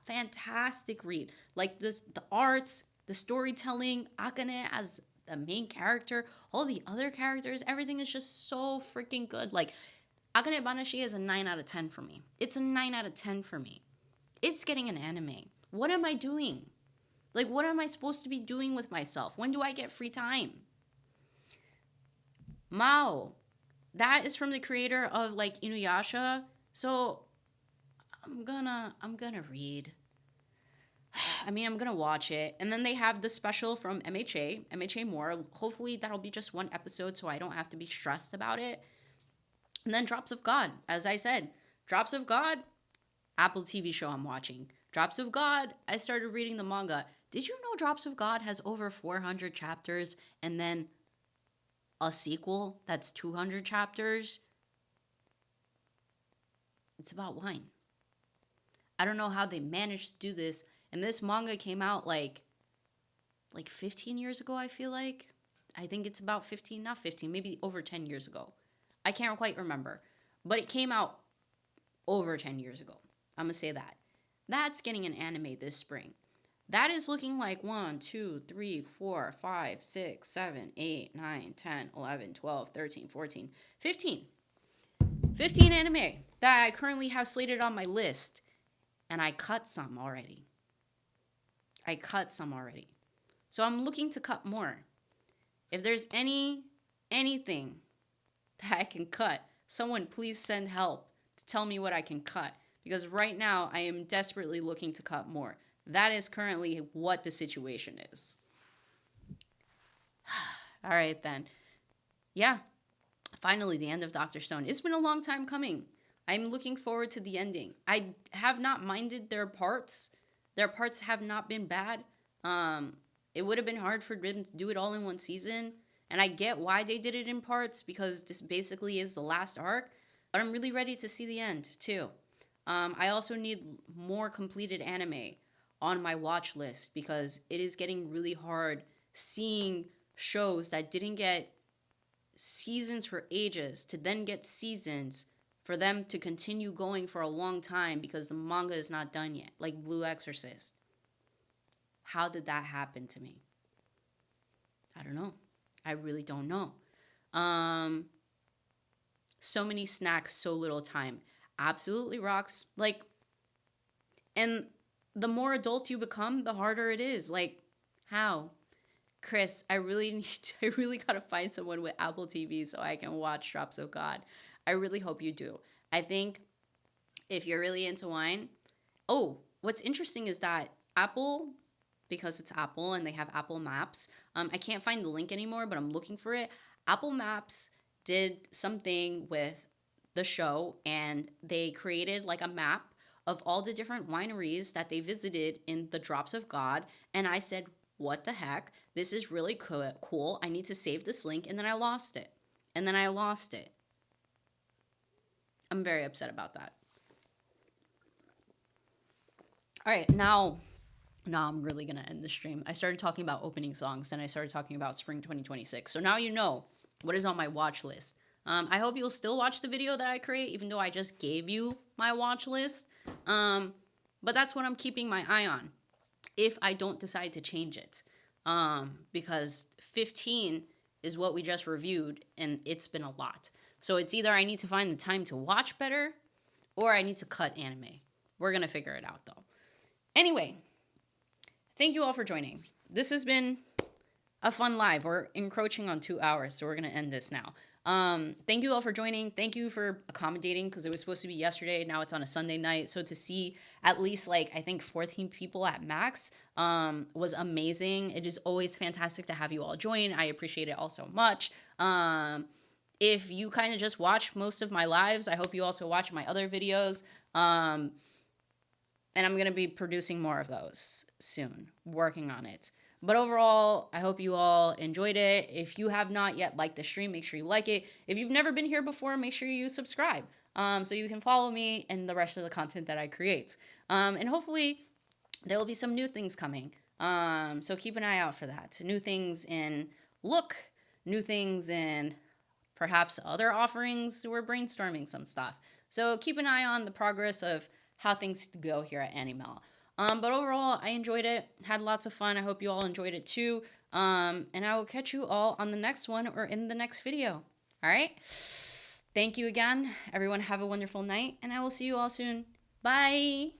fantastic read. Like this, the arts, the storytelling, Akane as the main character, all the other characters, everything is just so freaking good. Like, Akane Banashi is a 9 out of 10 for me. It's a 9 out of 10 for me. It's getting an anime. What am I doing? Like, what am I supposed to be doing with myself? When do I get free time? Mao. That is from the creator of, like, Inuyasha. So, I'm gonna read. I mean, I'm gonna watch it. And then they have the special from MHA More. Hopefully that'll be just one episode so I don't have to be stressed about it. And then Drops of God, as I said. Drops of God, Apple TV show I'm watching. Drops of God, I started reading the manga. Did you know Drops of God has over 400 chapters and then a sequel that's 200 chapters? It's about wine. I don't know how they managed to do this. And this manga came out like 15 years ago, I feel like. I think it's about 15, not 15, maybe over 10 years ago. I can't quite remember. But it came out over 10 years ago. I'm going to say that. That's getting an anime this spring. That is looking like 1, 2, 3, 4, 5, 6, 7, 8, 9, 10, 11, 12, 13, 14, 15. 15 anime that I currently have slated on my list. And I cut some already. So I'm looking to cut more. If there's anything that I can cut, someone please send help to tell me what I can cut. Because right now I am desperately looking to cut more. That is currently what the situation is. All right then. Yeah. Finally, the end of Dr. Stone. It's been a long time coming. I'm looking forward to the ending. I have not minded their parts. Their parts have not been bad. It would have been hard for them to do it all in one season. And I get why they did it in parts, because this basically is the last arc. But I'm really ready to see the end, too. I also need more completed anime on my watch list, because it is getting really hard seeing shows that didn't get seasons for ages to then get seasons for them to continue going for a long time because the manga is not done yet, like Blue Exorcist. How did that happen to me? I don't know. I really don't know. So many snacks, so little time. Absolutely rocks. Like, and the more adult you become, the harder it is. Like, how? Chris, I really gotta find someone with Apple TV so I can watch Drops of God. I really hope you do. I think if you're really into wine, what's interesting is that Apple, because it's Apple and they have Apple Maps, I can't find the link anymore, but I'm looking for it. Apple Maps did something with the show, and they created like a map of all the different wineries that they visited in the Drops of God, and I said, what the heck? This is really cool. I need to save this link, and then I lost it. I'm very upset about that. All right, now I'm really going to end the stream. I started talking about opening songs, and I started talking about spring 2026. So now you know what is on my watch list. I hope you'll still watch the video that I create, even though I just gave you my watch list. But that's what I'm keeping my eye on if I don't decide to change it. Because 15 is what we just reviewed, and it's been a lot. So it's either I need to find the time to watch better, or I need to cut anime. We're going to figure it out, though. Anyway, thank you all for joining. This has been a fun live. We're encroaching on 2 hours, so we're going to end this now. Thank you all for joining. Thank you for accommodating, because it was supposed to be yesterday. Now it's on a Sunday night. So to see at least, like, I think 14 people at max was amazing. It is always fantastic to have you all join. I appreciate it all so much. If you kind of just watch most of my lives, I hope you also watch my other videos. And I'm going to be producing more of those soon, working on it. But overall, I hope you all enjoyed it. If you have not yet liked the stream, make sure you like it. If you've never been here before, make sure you subscribe. so you can follow me and the rest of the content that I create. And hopefully there will be some new things coming. So keep an eye out for that. New things in look, new things in perhaps other offerings. We're brainstorming some stuff. So keep an eye on the progress of how things go here at Animal. But overall, I enjoyed it. Had lots of fun. I hope you all enjoyed it too. And I will catch you all on the next one or in the next video. All right? Thank you again. Everyone have a wonderful night, and I will see you all soon. Bye.